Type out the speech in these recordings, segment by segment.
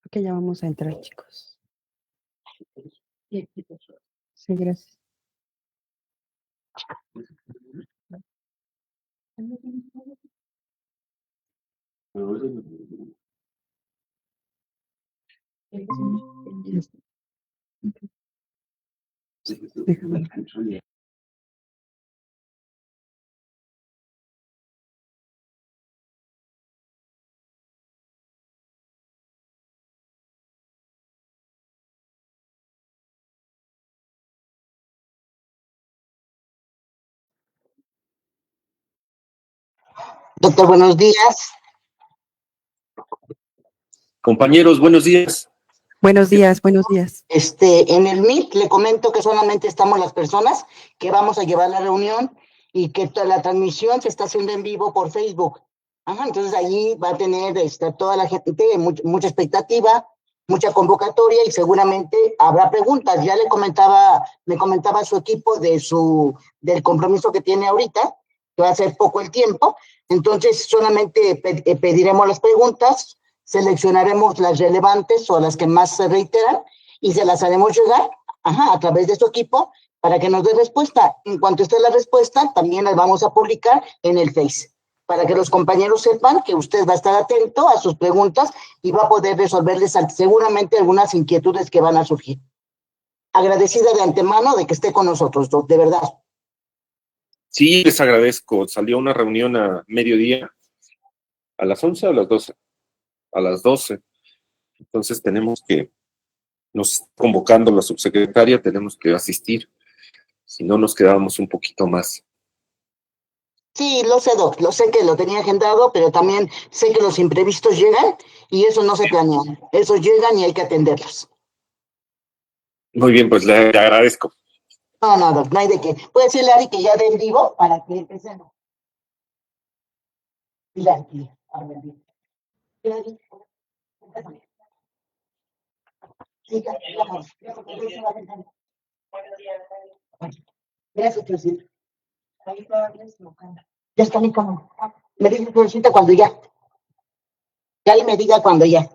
Ok, ya vamos a entrar, chicos. Sí, gracias. Déjame. Doctor, buenos días. Compañeros, buenos días. Buenos días, buenos días. En el Meet le comento que solamente estamos las personas que vamos a llevar la reunión y que toda la transmisión se está haciendo en vivo por Facebook. Ajá, entonces allí va a tener toda la gente mucha expectativa, mucha convocatoria y seguramente habrá preguntas. Ya me comentaba su equipo del compromiso que tiene ahorita, que va a ser poco el tiempo. Entonces solamente pediremos las preguntas, seleccionaremos las relevantes o las que más se reiteran y se las haremos llegar a través de su equipo para que nos dé respuesta. En cuanto esté la respuesta, también las vamos a publicar en el Face, para que los compañeros sepan que usted va a estar atento a sus preguntas y va a poder resolverles seguramente algunas inquietudes que van a surgir. Agradecida de antemano de que esté con nosotros, de verdad. Sí, les agradezco. Salió una reunión a mediodía, a las 11 o a las 12. A las 12. Entonces nos está convocando la subsecretaria, tenemos que asistir. Si no, nos quedábamos un poquito más. Sí, lo sé, Doc, lo sé que lo tenía agendado, pero también sé que los imprevistos llegan y eso no se planea. Esos llegan y hay que atenderlos. Muy bien, pues le agradezco. No, Doc, no hay de qué. ¿Puede decirle a Ari que ya dé en vivo para que empecemos? Dile aquí, a ver, bien. Sí, gracias, presidente. Ya está mi cama. Me dice presidente cuando ya. Ya le me diga cuando ya.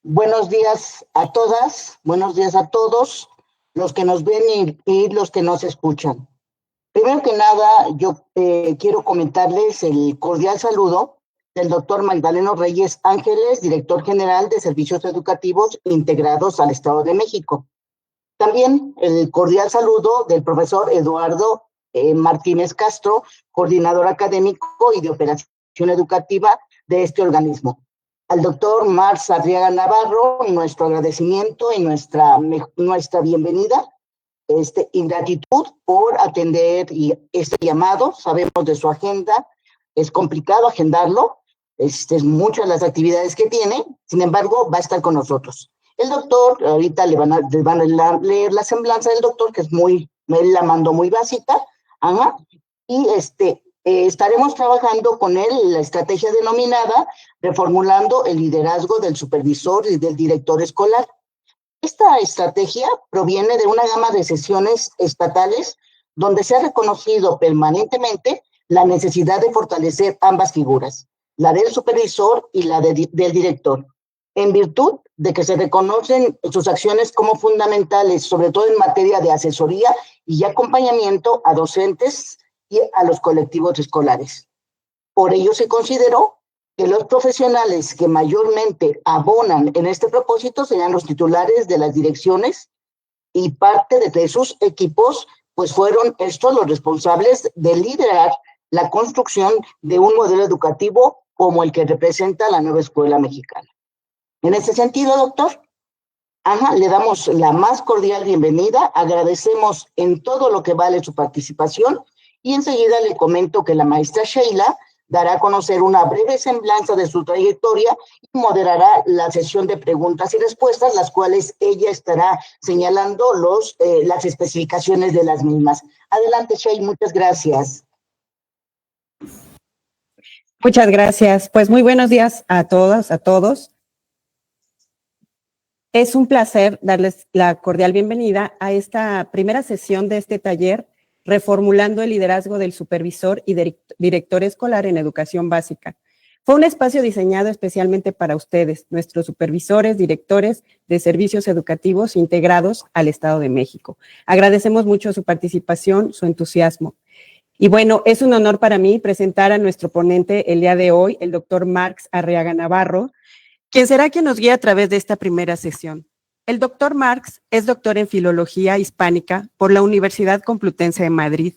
Buenos días a todas, buenos días a todos, los que nos ven y los que nos escuchan. Primero que nada, yo quiero comentarles el cordial saludo del doctor Magdaleno Reyes Ángeles, director general de Servicios Educativos Integrados al Estado de México. También el cordial saludo del profesor Eduardo Martínez Castro, coordinador académico y de operación educativa de este organismo. Al doctor Mars Arriaga Navarro, nuestro agradecimiento y nuestra bienvenida y gratitud por atender este llamado. Sabemos de su agenda, es complicado agendarlo, muchas las actividades que tiene, sin embargo, va a estar con nosotros. El doctor, ahorita les van a leer la semblanza del doctor, que es él la mandó muy básica, y estaremos trabajando con él la estrategia denominada reformulando el liderazgo del supervisor y del director escolar. Esta estrategia proviene de una gama de sesiones estatales donde se ha reconocido permanentemente la necesidad de fortalecer ambas figuras, la del supervisor y la del director, en virtud de que se reconocen sus acciones como fundamentales, sobre todo en materia de asesoría y acompañamiento a docentes y a los colectivos escolares. Por ello se consideró que los profesionales que mayormente abonan en este propósito serían los titulares de las direcciones y parte de sus equipos, pues fueron estos los responsables de liderar la construcción de un modelo educativo como el que representa la nueva escuela mexicana. En ese sentido, doctor, le damos la más cordial bienvenida, agradecemos en todo lo que vale su participación y enseguida le comento que la maestra Sheila dará a conocer una breve semblanza de su trayectoria y moderará la sesión de preguntas y respuestas, las cuales ella estará señalando las especificaciones de las mismas. Adelante, Sheila, muchas gracias. Muchas gracias. Pues muy buenos días a todas, a todos. Es un placer darles la cordial bienvenida a esta primera sesión de este taller, Reformulando el liderazgo del supervisor y director escolar en educación básica. Fue un espacio diseñado especialmente para ustedes, nuestros supervisores, directores de servicios educativos integrados al Estado de México. Agradecemos mucho su participación, su entusiasmo. Y bueno, es un honor para mí presentar a nuestro ponente el día de hoy, el doctor Marx Arriaga Navarro, quien será quien nos guíe a través de esta primera sesión. El doctor Marx es doctor en Filología Hispánica por la Universidad Complutense de Madrid,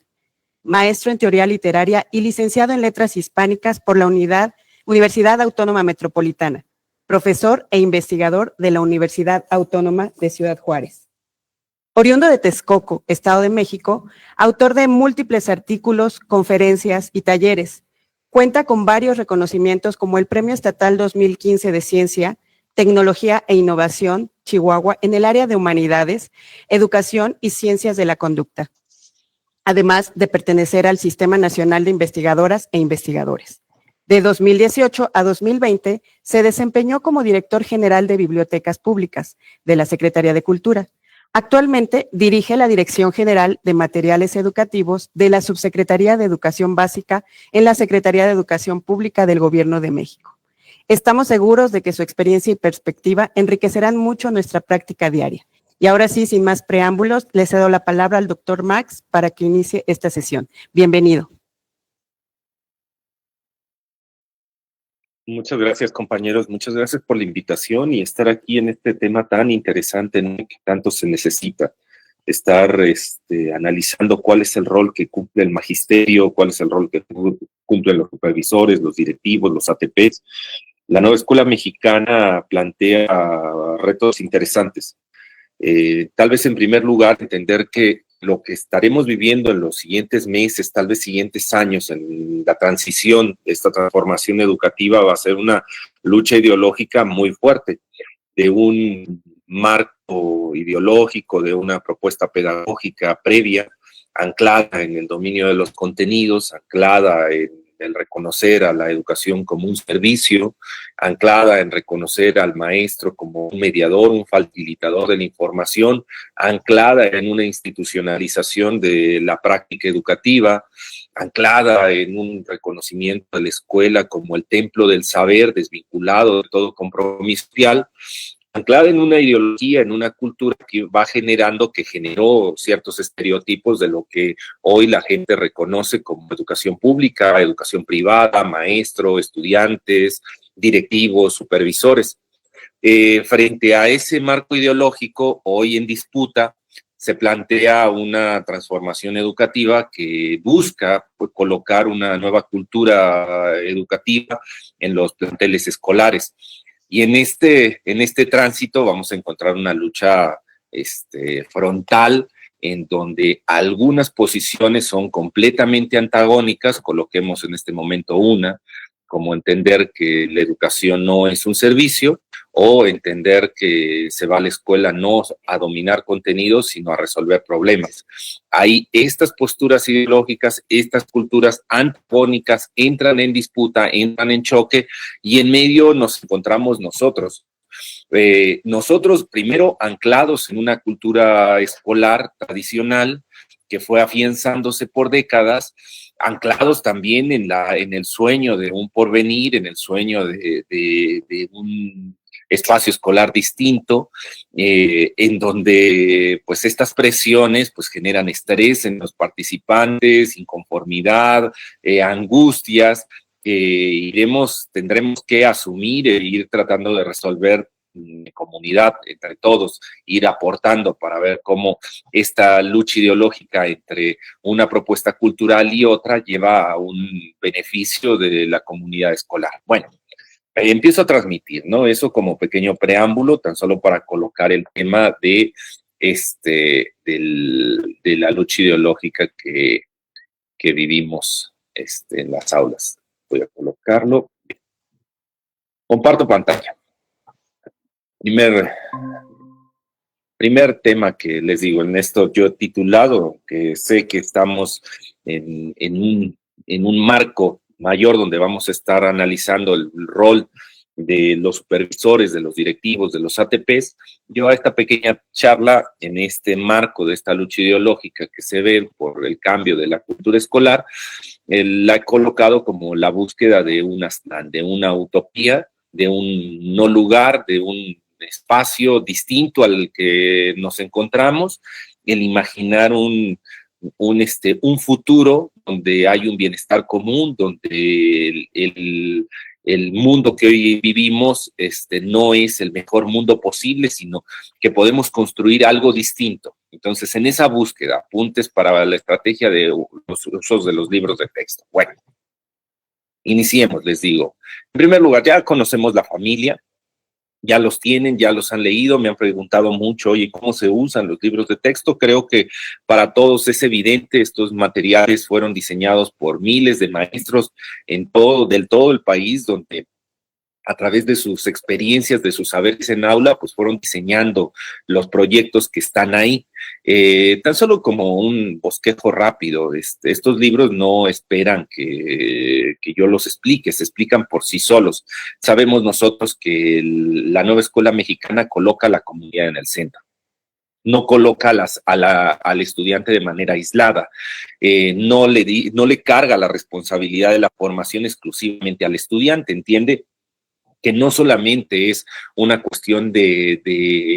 maestro en Teoría Literaria y licenciado en Letras Hispánicas por la Universidad Autónoma Metropolitana, profesor e investigador de la Universidad Autónoma de Ciudad Juárez. Oriundo de Texcoco, Estado de México, autor de múltiples artículos, conferencias y talleres. Cuenta con varios reconocimientos como el Premio Estatal 2015 de Ciencia, Tecnología e Innovación, Chihuahua, en el área de Humanidades, Educación y Ciencias de la Conducta, además de pertenecer al Sistema Nacional de Investigadoras e Investigadores. De 2018 a 2020 se desempeñó como director general de Bibliotecas Públicas de la Secretaría de Cultura. Actualmente dirige la Dirección General de Materiales Educativos de la Subsecretaría de Educación Básica en la Secretaría de Educación Pública del Gobierno de México. Estamos seguros de que su experiencia y perspectiva enriquecerán mucho nuestra práctica diaria. Y ahora sí, sin más preámbulos, le cedo la palabra al doctor Marx para que inicie esta sesión. Bienvenido. Muchas gracias, compañeros. Muchas gracias por la invitación y estar aquí en este tema tan interesante, ¿no?, que tanto se necesita. Estar analizando cuál es el rol que cumple el magisterio, cuál es el rol que cumplen los supervisores, los directivos, los ATPs. La nueva escuela mexicana plantea retos interesantes. Tal vez en primer lugar entender que lo que estaremos viviendo en los siguientes meses, tal vez siguientes años, en la transición, esta transformación educativa va a ser una lucha ideológica muy fuerte, de un marco ideológico, de una propuesta pedagógica previa, anclada en el dominio de los contenidos, anclada en el reconocer a la educación como un servicio, anclada en reconocer al maestro como un mediador, un facilitador de la información, anclada en una institucionalización de la práctica educativa, anclada en un reconocimiento de la escuela como el templo del saber, desvinculado de todo compromiso social, anclada en una ideología, en una cultura que va generando, que generó ciertos estereotipos de lo que hoy la gente reconoce como educación pública, educación privada, maestro, estudiantes, directivos, supervisores. Frente a ese marco ideológico, hoy en disputa, se plantea una transformación educativa que busca, pues, colocar una nueva cultura educativa en los planteles escolares. Y en este tránsito vamos a encontrar una lucha frontal, en donde algunas posiciones son completamente antagónicas. Coloquemos en este momento una, como entender que la educación no es un servicio, o entender que se va a la escuela no a dominar contenidos, sino a resolver problemas. Ahí estas posturas ideológicas, estas culturas antagónicas entran en disputa, entran en choque, y en medio nos encontramos nosotros. Nosotros primero anclados en una cultura escolar tradicional que fue afianzándose por décadas, anclados también en el sueño de un porvenir, en el sueño de un espacio escolar distinto, en donde pues estas presiones pues generan estrés en los participantes, inconformidad, angustias, que tendremos que asumir e ir tratando de resolver comunidad, entre todos, ir aportando para ver cómo esta lucha ideológica entre una propuesta cultural y otra lleva a un beneficio de la comunidad escolar. Bueno, empiezo a transmitir, ¿no? Eso como pequeño preámbulo, tan solo para colocar el tema de de la lucha ideológica que vivimos en las aulas. Voy a colocarlo. Comparto pantalla. Primer tema que les digo, en esto yo he titulado, que sé que estamos en un marco mayor donde vamos a estar analizando el rol de los supervisores, de los directivos, de los ATPs. Yo a esta pequeña charla, en este marco de esta lucha ideológica que se ve por el cambio de la cultura escolar, la he colocado como la búsqueda de una utopía, de un no lugar, de un espacio distinto al que nos encontramos, el imaginar un futuro donde hay un bienestar común, donde el mundo que hoy vivimos no es el mejor mundo posible, sino que podemos construir algo distinto. Entonces, en esa búsqueda, apuntes para la estrategia de los usos de los libros de texto. Bueno, iniciemos, les digo. En primer lugar, ya conocemos la familia, ya los tienen, ya los han leído, me han preguntado mucho, oye, ¿cómo se usan los libros de texto? Creo que para todos es evidente, estos materiales fueron diseñados por miles de maestros del todo el país, donde a través de sus experiencias, de sus saberes en aula, pues fueron diseñando los proyectos que están ahí. Tan solo como un bosquejo rápido, estos libros no esperan que yo los explique, se explican por sí solos. Sabemos nosotros que la nueva escuela mexicana coloca a la comunidad en el centro. No coloca al estudiante de manera aislada, no le carga la responsabilidad de la formación exclusivamente al estudiante, entiende que no solamente es una cuestión de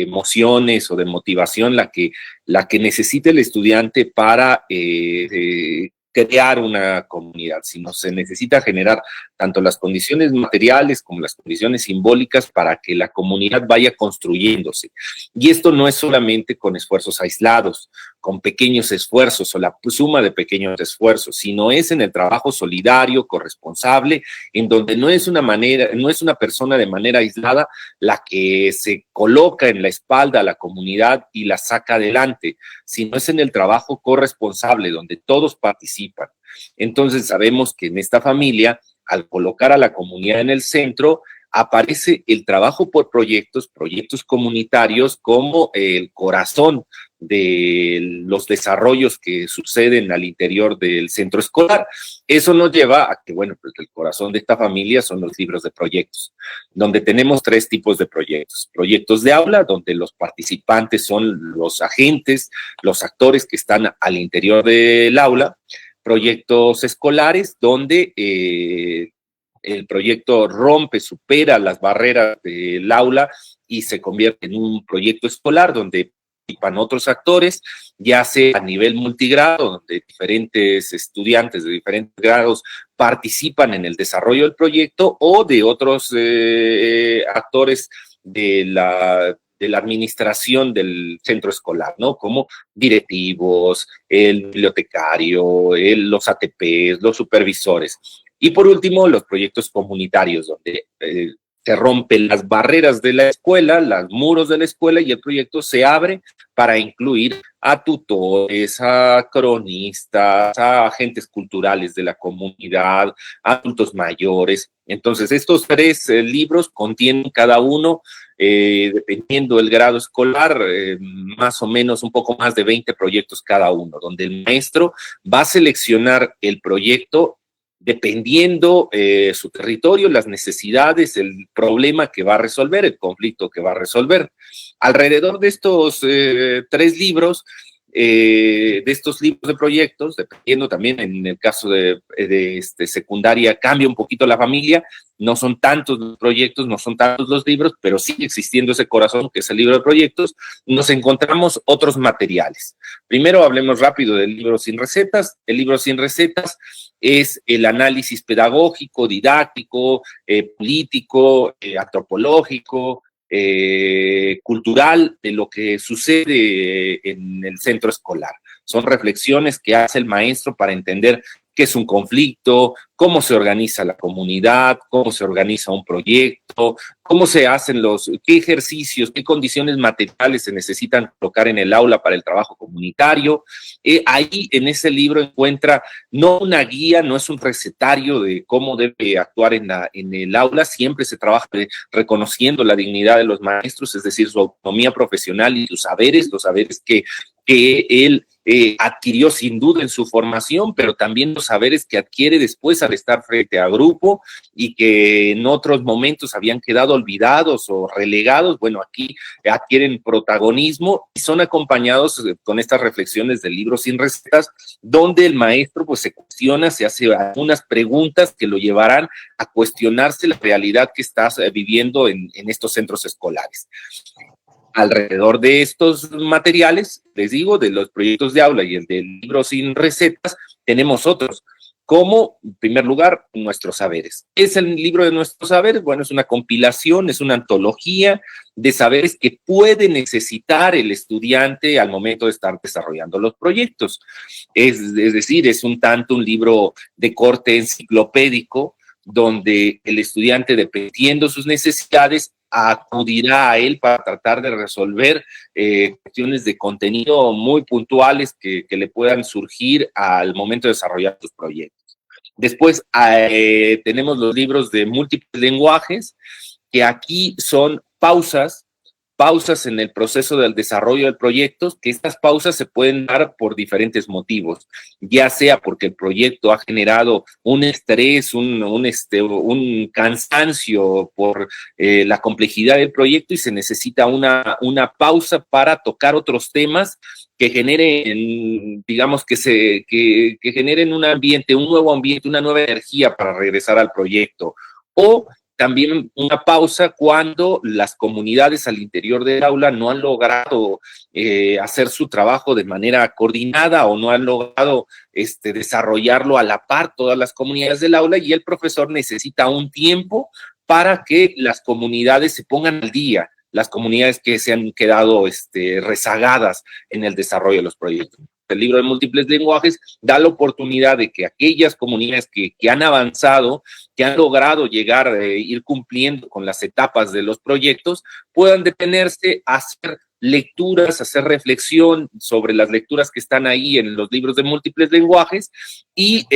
emociones o de motivación la que necesita el estudiante para crear una comunidad, sino se necesita generar tanto las condiciones materiales como las condiciones simbólicas para que la comunidad vaya construyéndose. Y esto no es solamente con esfuerzos aislados, con pequeños esfuerzos o la suma de pequeños esfuerzos, sino es en el trabajo solidario, corresponsable, en donde no es una persona de manera aislada la que se coloca en la espalda a la comunidad y la saca adelante, sino es en el trabajo corresponsable donde todos participan. Entonces sabemos que en esta familia, al colocar a la comunidad en el centro, aparece el trabajo por proyectos comunitarios como el corazón de los desarrollos que suceden al interior del centro escolar. Eso nos lleva a que, bueno, pues el corazón de esta familia son los libros de proyectos, donde tenemos 3 tipos de proyectos. Proyectos de aula, donde los participantes son los agentes, los actores que están al interior del aula. Proyectos escolares, donde el proyecto supera las barreras del aula y se convierte en un proyecto escolar donde participan otros actores, ya sea a nivel multigrado, donde diferentes estudiantes de diferentes grados participan en el desarrollo del proyecto, o de otros actores de la administración del centro escolar, ¿no? Como directivos, el bibliotecario, los ATPs, los supervisores. Y por último, los proyectos comunitarios, donde se rompen las barreras de la escuela, los muros de la escuela, y el proyecto se abre para incluir a tutores, a cronistas, a agentes culturales de la comunidad, a adultos mayores. Entonces, estos 3 libros contienen cada uno, dependiendo del grado escolar, más o menos un poco más de 20 proyectos cada uno, donde el maestro va a seleccionar el proyecto dependiendo su territorio, las necesidades, el problema que va a resolver, el conflicto que va a resolver. Alrededor de estos 3 libros, de estos libros de proyectos, dependiendo también en el caso de secundaria, cambia un poquito la familia, no son tantos los proyectos, no son tantos los libros, pero sigue existiendo ese corazón que es el libro de proyectos. Nos encontramos otros materiales. Primero hablemos rápido del libro sin recetas. El libro sin recetas es el análisis pedagógico, didáctico, político, antropológico, cultural de lo que sucede en el centro escolar. Son reflexiones que hace el maestro para entender qué es un conflicto, cómo se organiza la comunidad, cómo se organiza un proyecto, cómo se hacen qué ejercicios, qué condiciones materiales se necesitan colocar en el aula para el trabajo comunitario. Ahí en ese libro encuentra no una guía, no es un recetario de cómo debe actuar en el aula, siempre se trabaja reconociendo la dignidad de los maestros, es decir, su autonomía profesional y sus saberes, los saberes que él adquirió sin duda en su formación, pero también los saberes que adquiere después al estar frente a grupo y que en otros momentos habían quedado olvidados o relegados. Bueno, aquí adquieren protagonismo y son acompañados con estas reflexiones del libro Sin Recetas, donde el maestro pues se cuestiona, se hace algunas preguntas que lo llevarán a cuestionarse la realidad que estás viviendo en estos centros escolares. Alrededor de estos materiales, les digo, de los proyectos de aula y el del libro Sin Recetas, tenemos otros, como, en primer lugar, Nuestros Saberes. ¿Qué es el libro de Nuestros Saberes? Bueno, es una compilación, es una antología de saberes que puede necesitar el estudiante al momento de estar desarrollando los proyectos. Es decir, es un libro de corte enciclopédico, donde el estudiante, dependiendo sus necesidades, acudirá a él para tratar de resolver cuestiones de contenido muy puntuales que le puedan surgir al momento de desarrollar sus proyectos. Después tenemos los libros de múltiples lenguajes, que aquí son pausas en el proceso del desarrollo del proyecto, que estas pausas se pueden dar por diferentes motivos, ya sea porque el proyecto ha generado un estrés, un cansancio por la complejidad del proyecto y se necesita una pausa para tocar otros temas que generen, digamos, que generen un ambiente, un nuevo ambiente, una nueva energía para regresar al proyecto. O también una pausa cuando las comunidades al interior del aula no han logrado hacer su trabajo de manera coordinada o no han logrado desarrollarlo a la par todas las comunidades del aula, y el profesor necesita un tiempo para que las comunidades se pongan al día, las comunidades que se han quedado rezagadas en el desarrollo de los proyectos. El libro de múltiples lenguajes da la oportunidad de que aquellas comunidades que han avanzado, que han logrado llegar, ir cumpliendo con las etapas de los proyectos, puedan detenerse a hacer lecturas, hacer reflexión sobre las lecturas que están ahí en los libros de múltiples lenguajes, y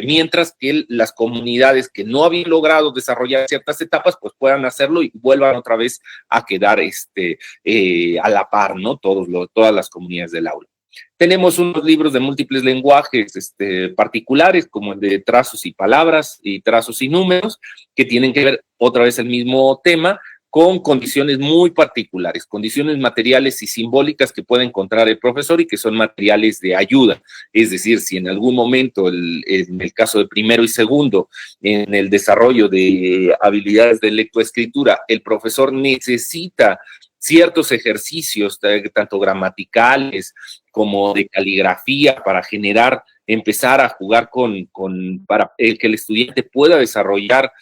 mientras que las comunidades que no habían logrado desarrollar ciertas etapas, pues puedan hacerlo y vuelvan otra vez a quedar a la par, ¿no? Todas las comunidades del aula. Tenemos unos libros de múltiples lenguajes particulares, como el de trazos y palabras y trazos y números, que tienen que ver otra vez el mismo tema, con condiciones muy particulares, condiciones materiales y simbólicas que puede encontrar el profesor y que son materiales de ayuda. Es decir, si en algún momento, en el caso de primero y segundo, en el desarrollo de habilidades de lectoescritura, el profesor necesita ciertos ejercicios, tanto gramaticales como de caligrafía, para empezar a jugar para que el estudiante pueda desarrollar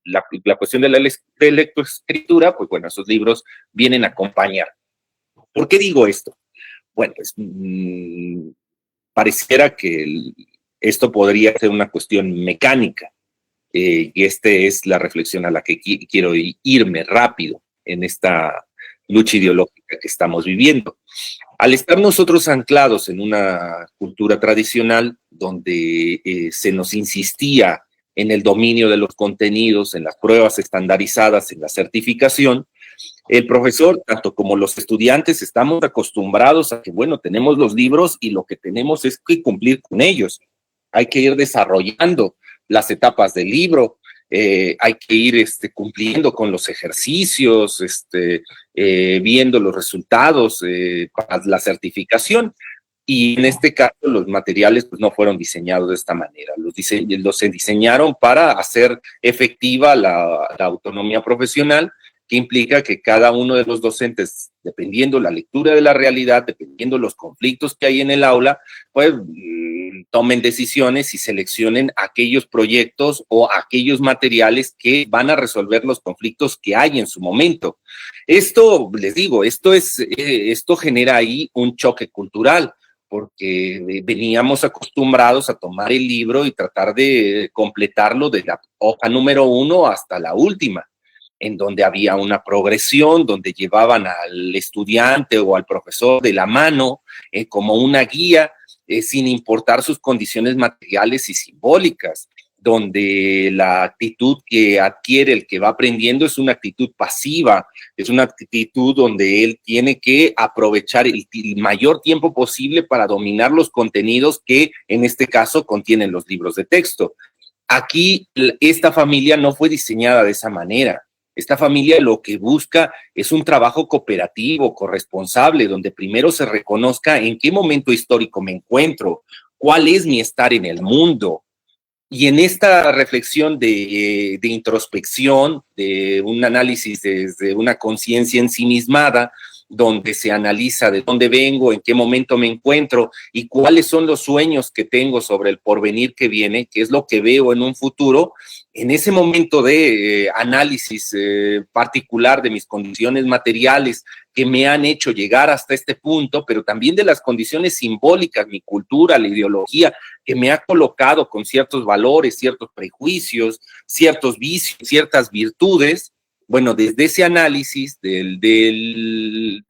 la cuestión de la lectoescritura, pues bueno, esos libros vienen a acompañar. ¿Por qué digo esto? Bueno, pues pareciera que esto podría ser una cuestión mecánica, y es la reflexión a la que quiero irme rápido en esta lucha ideológica que estamos viviendo. Al estar nosotros anclados en una cultura tradicional donde se nos insistía en el dominio de los contenidos, en las pruebas estandarizadas, en la certificación, el profesor, tanto como los estudiantes, estamos acostumbrados a que, bueno, tenemos los libros y lo que tenemos es que cumplir con ellos. Hay que ir desarrollando las etapas del libro, hay que ir cumpliendo con los ejercicios, viendo los resultados para la certificación. Y en este caso los materiales pues, no fueron diseñados de esta manera, los se diseñaron para hacer efectiva la autonomía profesional, que implica que cada uno de los docentes, dependiendo la lectura de la realidad, dependiendo los conflictos que hay en el aula, pues tomen decisiones y seleccionen aquellos proyectos o aquellos materiales que van a resolver los conflictos que hay en su momento. Esto, les digo, esto genera ahí un choque cultural, porque veníamos acostumbrados a tomar el libro y tratar de completarlo de la hoja número 1 hasta la última, en donde había una progresión, donde llevaban al estudiante o al profesor de la mano como una guía, sin importar sus condiciones materiales y simbólicas, donde la actitud que adquiere el que va aprendiendo es una actitud pasiva, es una actitud donde él tiene que aprovechar el mayor tiempo posible para dominar los contenidos que en este caso contienen los libros de texto. Aquí esta familia no fue diseñada de esa manera. Esta familia lo que busca es un trabajo cooperativo, corresponsable, donde primero se reconozca en qué momento histórico me encuentro, cuál es mi estar en el mundo. Y en esta reflexión de introspección, de un análisis desde una conciencia ensimismada, donde se analiza de dónde vengo, en qué momento me encuentro y cuáles son los sueños que tengo sobre el porvenir que viene, qué es lo que veo en un futuro, en ese momento de análisis particular de mis condiciones materiales que me han hecho llegar hasta este punto, pero también de las condiciones simbólicas, mi cultura, la ideología, que me ha colocado con ciertos valores, ciertos prejuicios, ciertos vicios, ciertas virtudes. Bueno, desde ese análisis del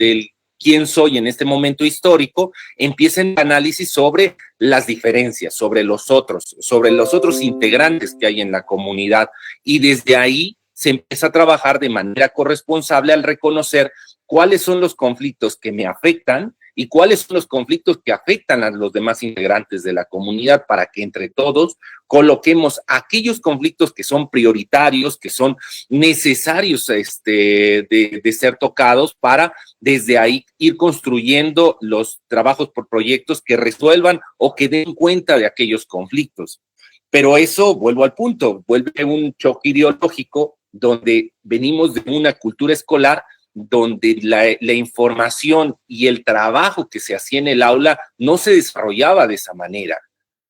quién soy en este momento histórico, empieza el análisis sobre las diferencias, sobre los otros integrantes que hay en la comunidad. Y desde ahí se empieza a trabajar de manera corresponsable al reconocer cuáles son los conflictos que me afectan y cuáles son los conflictos que afectan a los demás integrantes de la comunidad, para que entre todos coloquemos aquellos conflictos que son prioritarios, que son necesarios de ser tocados, para desde ahí ir construyendo los trabajos por proyectos que resuelvan o que den cuenta de aquellos conflictos. Pero eso, vuelvo al punto, vuelve un choque ideológico donde venimos de una cultura escolar donde la información y el trabajo que se hacía en el aula no se desarrollaba de esa manera.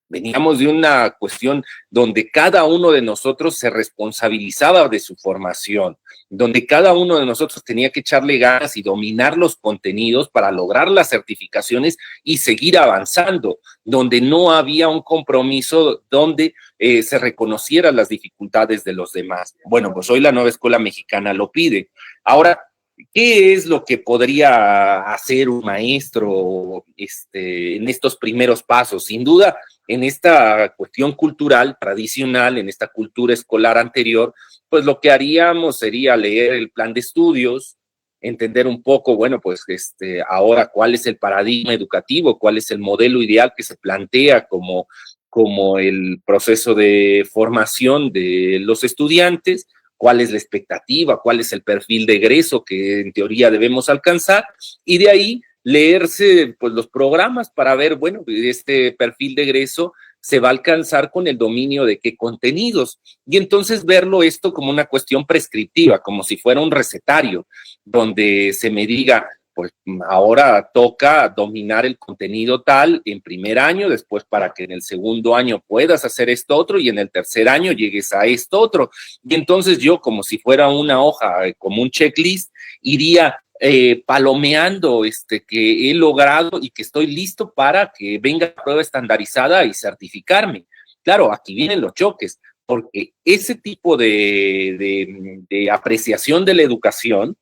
Veníamos de una cuestión donde cada uno de nosotros se responsabilizaba de su formación, donde cada uno de nosotros tenía que echarle ganas y dominar los contenidos para lograr las certificaciones y seguir avanzando, donde no había un compromiso donde se reconocieran las dificultades de los demás. Bueno, pues hoy la nueva escuela mexicana lo pide. Ahora, ¿qué es lo que podría hacer un maestro en estos primeros pasos? Sin duda, en esta cuestión cultural tradicional, en esta cultura escolar anterior, pues lo que haríamos sería leer el plan de estudios, entender un poco, bueno, pues ahora cuál es el paradigma educativo, cuál es el modelo ideal que se plantea como el proceso de formación de los estudiantes, cuál es la expectativa, cuál es el perfil de egreso que en teoría debemos alcanzar, y de ahí leerse pues los programas para ver, bueno, este perfil de egreso se va a alcanzar con el dominio de qué contenidos, y entonces verlo esto como una cuestión prescriptiva, como si fuera un recetario, donde se me diga, pues ahora toca dominar el contenido tal en primer año, después para que en el segundo año puedas hacer esto otro y en el tercer año llegues a esto otro. Y entonces yo, como si fuera una hoja, como un checklist, iría palomeando que he logrado y que estoy listo para que venga la prueba estandarizada y certificarme. Claro, aquí vienen los choques, porque ese tipo de apreciación de la educación,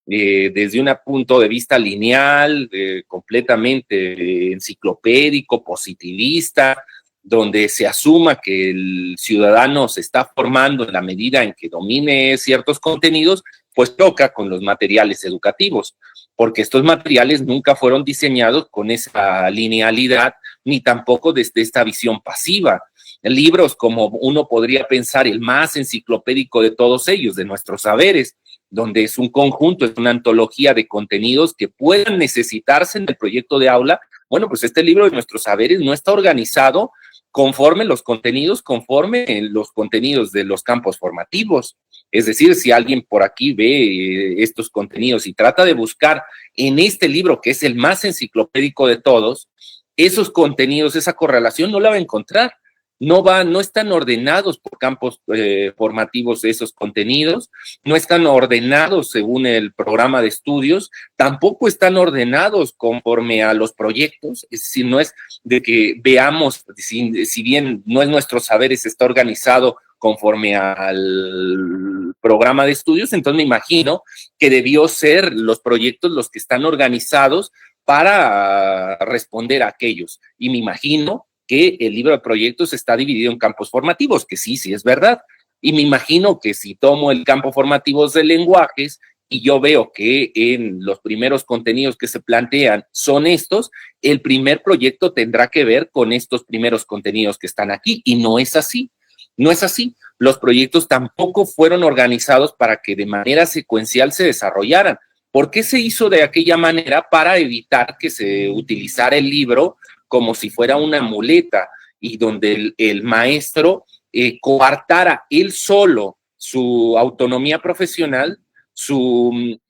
desde un punto de vista lineal, completamente enciclopédico, positivista, donde se asuma que el ciudadano se está formando en la medida en que domine ciertos contenidos, pues toca con los materiales educativos, porque estos materiales nunca fueron diseñados con esa linealidad, ni tampoco desde esta visión pasiva. Libros como uno podría pensar el más enciclopédico de todos ellos, de nuestros saberes, donde es un conjunto, es una antología de contenidos que puedan necesitarse en el proyecto de aula. Bueno, pues este libro de nuestros saberes no está organizado conforme los contenidos de los campos formativos. Es decir, si alguien por aquí ve estos contenidos y trata de buscar en este libro, que es el más enciclopédico de todos, esos contenidos, esa correlación no la va a encontrar. No están ordenados por campos formativos esos contenidos, no están ordenados según el programa de estudios, tampoco están ordenados conforme a los proyectos, es decir, no es de que veamos, si bien no es nuestro saber, está organizado conforme al programa de estudios, entonces me imagino que debió ser los proyectos los que están organizados para responder a aquellos, y me imagino que el libro de proyectos está dividido en campos formativos, que sí es verdad. Y me imagino que si tomo el campo formativos de lenguajes y yo veo que en los primeros contenidos que se plantean son estos, el primer proyecto tendrá que ver con estos primeros contenidos que están aquí. Y no es así. No es así. Los proyectos tampoco fueron organizados para que de manera secuencial se desarrollaran. ¿Por qué se hizo de aquella manera? Para evitar que se utilizara el libro como si fuera una muleta y donde el maestro coartara él solo su autonomía profesional, su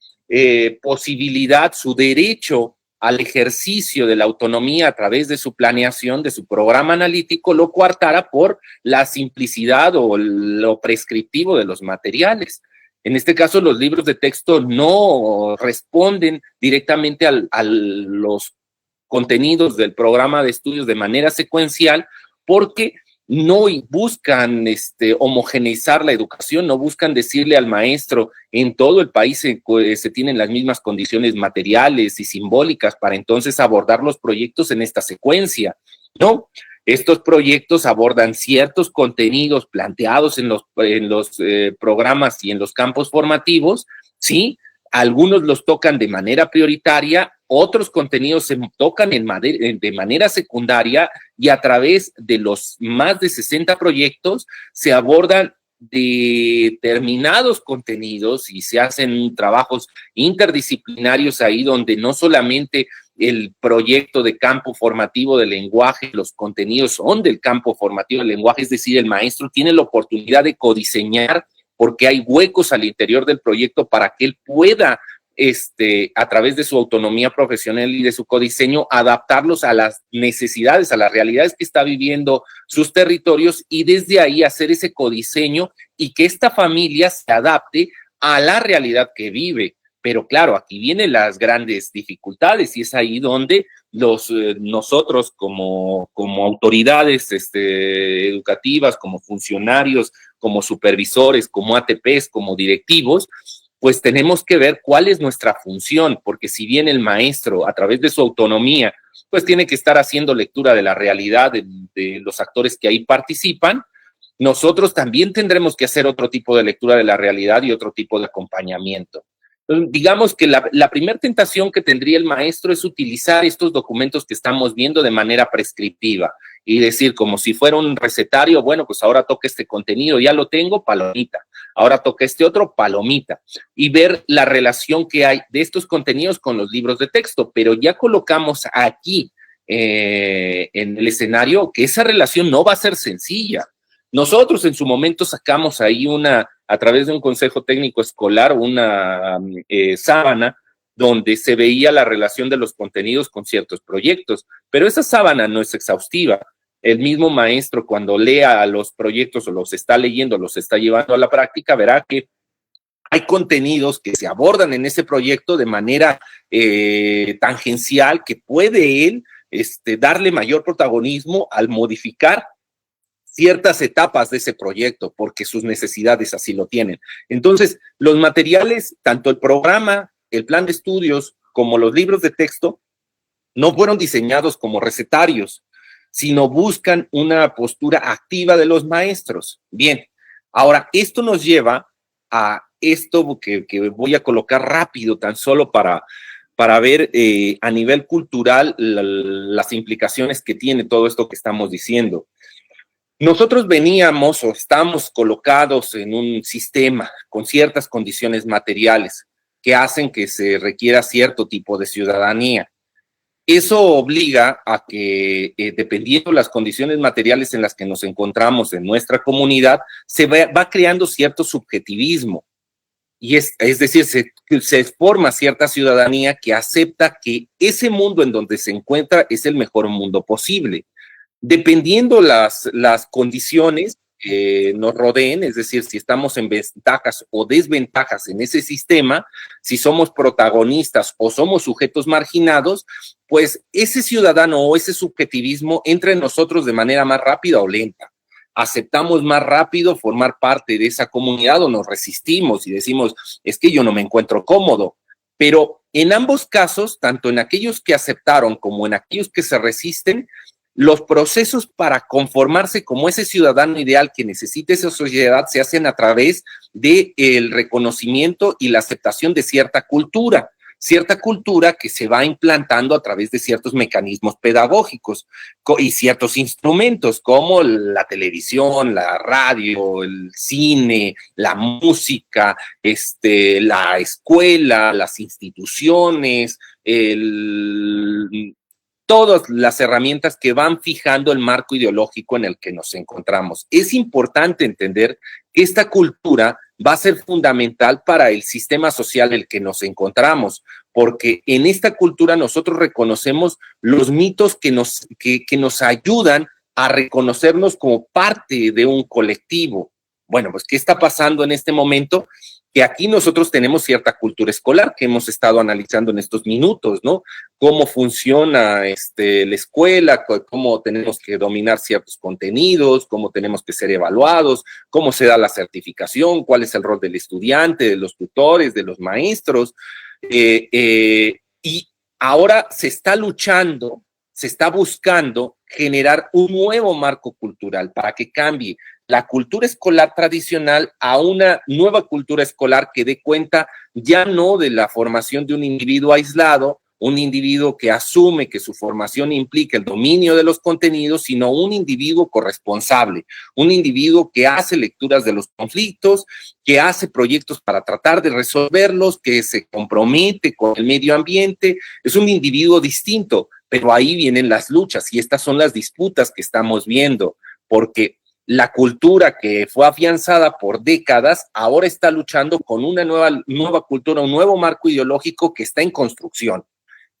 posibilidad, su derecho al ejercicio de la autonomía a través de su planeación, de su programa analítico, lo coartara por la simplicidad o lo prescriptivo de los materiales. En este caso, los libros de texto no responden directamente a los contenidos del programa de estudios de manera secuencial, porque no buscan homogeneizar la educación, no buscan decirle al maestro en todo el país se tienen las mismas condiciones materiales y simbólicas para entonces abordar los proyectos en esta secuencia, ¿no? Estos proyectos abordan ciertos contenidos planteados en los programas y en los campos formativos, ¿sí? Algunos los tocan de manera prioritaria, otros contenidos se tocan de manera secundaria y a través de los más de 60 proyectos se abordan determinados contenidos y se hacen trabajos interdisciplinarios ahí donde no solamente el proyecto de campo formativo del lenguaje, los contenidos son del campo formativo del lenguaje, es decir, el maestro tiene la oportunidad de codiseñar porque hay huecos al interior del proyecto para que él pueda, a través de su autonomía profesional y de su codiseño, adaptarlos a las necesidades, a las realidades que está viviendo sus territorios y desde ahí hacer ese codiseño y que esta familia se adapte a la realidad que vive. Pero claro, aquí vienen las grandes dificultades y es ahí donde nosotros como autoridades educativas, como funcionarios, como supervisores, como ATPs, como directivos, pues tenemos que ver cuál es nuestra función, porque si bien el maestro, a través de su autonomía, pues tiene que estar haciendo lectura de la realidad de los actores que ahí participan, nosotros también tendremos que hacer otro tipo de lectura de la realidad y otro tipo de acompañamiento. Entonces, digamos que la primera tentación que tendría el maestro es utilizar estos documentos que estamos viendo de manera prescriptiva y decir como si fuera un recetario, bueno, pues ahora toca este contenido, ya lo tengo, palomita. Ahora toca este otro, palomita. Y ver la relación que hay de estos contenidos con los libros de texto, pero ya colocamos aquí en el escenario que esa relación no va a ser sencilla. Nosotros en su momento sacamos ahí a través de un consejo técnico escolar, una sábana donde se veía la relación de los contenidos con ciertos proyectos, pero esa sábana no es exhaustiva. El mismo maestro cuando lea los proyectos o los está leyendo, los está llevando a la práctica, verá que hay contenidos que se abordan en ese proyecto de manera tangencial que puede él darle mayor protagonismo al modificar ciertas etapas de ese proyecto, porque sus necesidades así lo tienen. Entonces, los materiales, tanto el programa, el plan de estudios, como los libros de texto, no fueron diseñados como recetarios, sino buscan una postura activa de los maestros. Bien, ahora, esto nos lleva a esto que voy a colocar rápido, tan solo para ver a nivel cultural las implicaciones que tiene todo esto que estamos diciendo. Nosotros veníamos o estamos colocados en un sistema con ciertas condiciones materiales que hacen que se requiera cierto tipo de ciudadanía. Eso obliga a que, dependiendo de las condiciones materiales en las que nos encontramos en nuestra comunidad, se va creando cierto subjetivismo. Y es decir, se forma cierta ciudadanía que acepta que ese mundo en donde se encuentra es el mejor mundo posible. Dependiendo las condiciones que nos rodeen, es decir, si estamos en ventajas o desventajas en ese sistema, si somos protagonistas o somos sujetos marginados, pues ese ciudadano o ese subjetivismo entra en nosotros de manera más rápida o lenta. Aceptamos más rápido formar parte de esa comunidad o nos resistimos y decimos, es que yo no me encuentro cómodo. Pero en ambos casos, tanto en aquellos que aceptaron como en aquellos que se resisten, los procesos para conformarse como ese ciudadano ideal que necesita esa sociedad se hacen a través del reconocimiento y la aceptación de cierta cultura que se va implantando a través de ciertos mecanismos pedagógicos y ciertos instrumentos como la televisión, la radio, el cine, la música, la escuela, las instituciones, todas las herramientas que van fijando el marco ideológico en el que nos encontramos. Es importante entender que esta cultura va a ser fundamental para el sistema social en el que nos encontramos, porque en esta cultura nosotros reconocemos los mitos que nos ayudan a reconocernos como parte de un colectivo. Bueno, pues, ¿qué está pasando en este momento? Que aquí nosotros tenemos cierta cultura escolar que hemos estado analizando en estos minutos, ¿no? Cómo funciona la escuela, cómo tenemos que dominar ciertos contenidos, cómo tenemos que ser evaluados, cómo se da la certificación, cuál es el rol del estudiante, de los tutores, de los maestros. Y ahora se está luchando, se está buscando generar un nuevo marco cultural para que cambie la cultura escolar tradicional a una nueva cultura escolar que dé cuenta ya no de la formación de un individuo aislado, un individuo que asume que su formación implica el dominio de los contenidos, sino un individuo corresponsable, un individuo que hace lecturas de los conflictos, que hace proyectos para tratar de resolverlos, que se compromete con el medio ambiente, es un individuo distinto, pero ahí vienen las luchas y estas son las disputas que estamos viendo, porque la cultura que fue afianzada por décadas ahora está luchando con una nueva cultura, un nuevo marco ideológico que está en construcción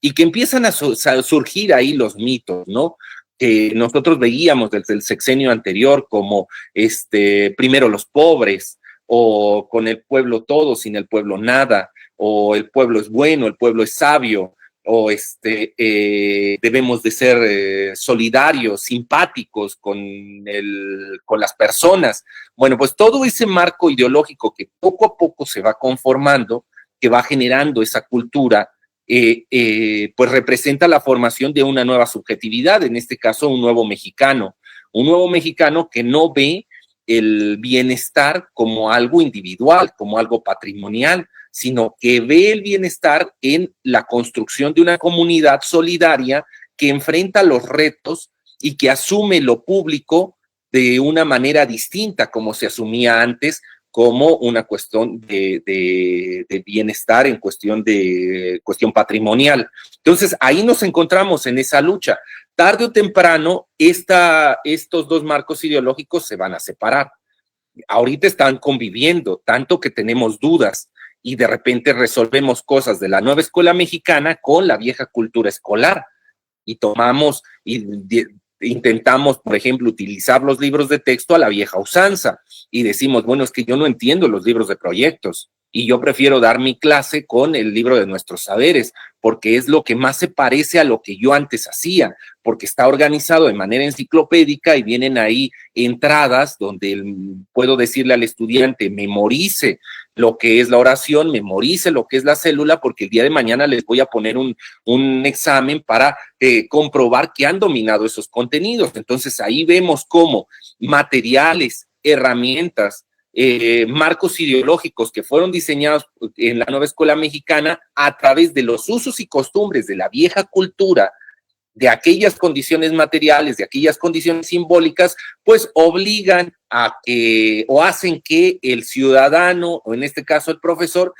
y que empiezan a surgir ahí los mitos, ¿no? Que nosotros veíamos desde el sexenio anterior como primero los pobres, o con el pueblo todo, sin el pueblo nada, o el pueblo es bueno, el pueblo es sabio, o debemos de ser solidarios, simpáticos con las personas. Bueno, pues todo ese marco ideológico que poco a poco se va conformando, que va generando esa cultura, pues representa la formación de una nueva subjetividad, en este caso un nuevo mexicano que no ve el bienestar como algo individual, como algo patrimonial, sino que ve el bienestar en la construcción de una comunidad solidaria que enfrenta los retos y que asume lo público de una manera distinta como se asumía antes, como una cuestión de bienestar en cuestión patrimonial. Entonces, ahí nos encontramos en esa lucha. Tarde o temprano, estos dos marcos ideológicos se van a separar. Ahorita están conviviendo, tanto que tenemos dudas y de repente resolvemos cosas de la nueva escuela mexicana con la vieja cultura escolar y tomamos y intentamos, por ejemplo, utilizar los libros de texto a la vieja usanza y decimos, bueno, es que yo no entiendo los libros de proyectos y yo prefiero dar mi clase con el libro de nuestros saberes porque es lo que más se parece a lo que yo antes hacía, porque está organizado de manera enciclopédica y vienen ahí entradas donde puedo decirle al estudiante, memorice lo que es la oración, memorice lo que es la célula, porque el día de mañana les voy a poner un examen para comprobar que han dominado esos contenidos. Entonces ahí vemos cómo materiales, herramientas, marcos ideológicos que fueron diseñados en la nueva escuela mexicana a través de los usos y costumbres de la vieja cultura, de aquellas condiciones materiales, de aquellas condiciones simbólicas, pues obligan a que o hacen que el ciudadano, o en este caso el profesor,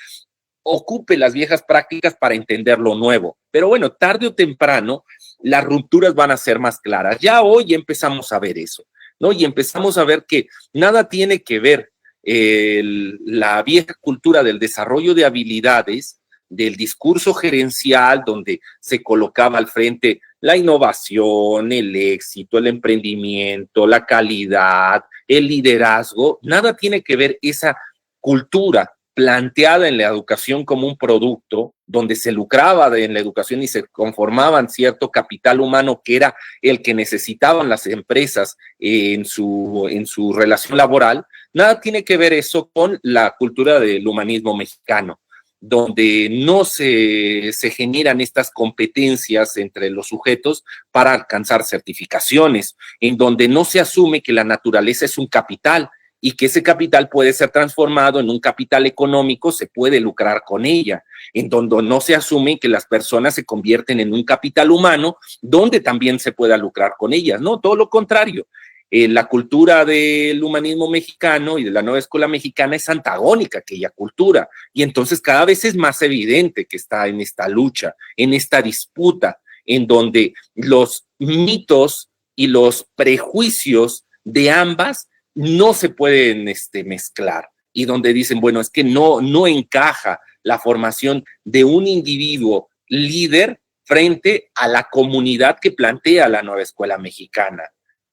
ocupe las viejas prácticas para entender lo nuevo. Pero bueno, tarde o temprano, las rupturas van a ser más claras. Ya hoy empezamos a ver eso, ¿no? Y empezamos a ver que nada tiene que ver la vieja cultura del desarrollo de habilidades, del discurso gerencial, donde se colocaba al frente la innovación, el éxito, el emprendimiento, la calidad, el liderazgo. Nada tiene que ver esa cultura planteada en la educación como un producto, donde se lucraba en la educación y se conformaban cierto capital humano que era el que necesitaban las empresas en su relación laboral. Nada tiene que ver eso con la cultura del humanismo mexicano, donde no se generan estas competencias entre los sujetos para alcanzar certificaciones, en donde no se asume que la naturaleza es un capital y que ese capital puede ser transformado en un capital económico, se puede lucrar con ella, en donde no se asume que las personas se convierten en un capital humano, donde también se pueda lucrar con ellas, no, todo lo contrario. La cultura del humanismo mexicano y de la nueva escuela mexicana es antagónica a aquella cultura, y entonces cada vez es más evidente que está en esta lucha, en esta disputa, en donde los mitos y los prejuicios de ambas no se pueden mezclar, y donde dicen, bueno, es que no encaja la formación de un individuo líder frente a la comunidad que plantea la nueva escuela mexicana,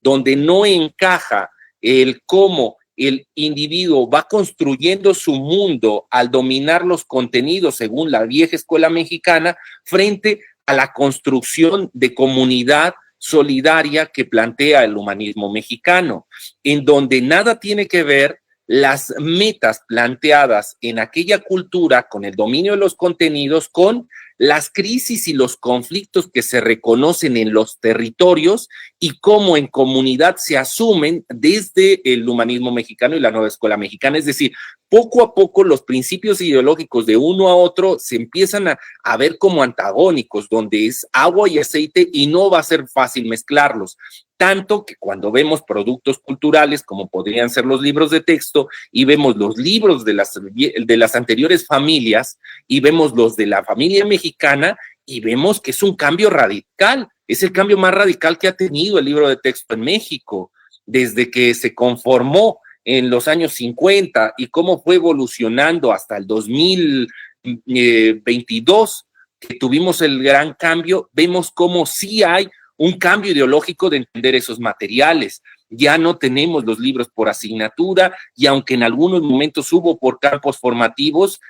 donde no encaja el cómo el individuo va construyendo su mundo al dominar los contenidos según la vieja escuela mexicana frente a la construcción de comunidad solidaria que plantea el humanismo mexicano, en donde nada tiene que ver las metas planteadas en aquella cultura con el dominio de los contenidos, con las crisis y los conflictos que se reconocen en los territorios y cómo en comunidad se asumen desde el humanismo mexicano y la nueva escuela mexicana. Es decir, poco a poco los principios ideológicos de uno a otro se empiezan a ver como antagónicos, donde es agua y aceite y no va a ser fácil mezclarlos. Tanto que cuando vemos productos culturales como podrían ser los libros de texto y vemos los libros de las anteriores familias y vemos los de la familia mexicana y vemos que es un cambio radical, es el cambio más radical que ha tenido el libro de texto en México desde que se conformó en los años 50 y cómo fue evolucionando hasta el 2022, que tuvimos el gran cambio. Vemos cómo sí hay un cambio ideológico de entender esos materiales. Ya no tenemos los libros por asignatura, y aunque en algunos momentos hubo por campos formativos,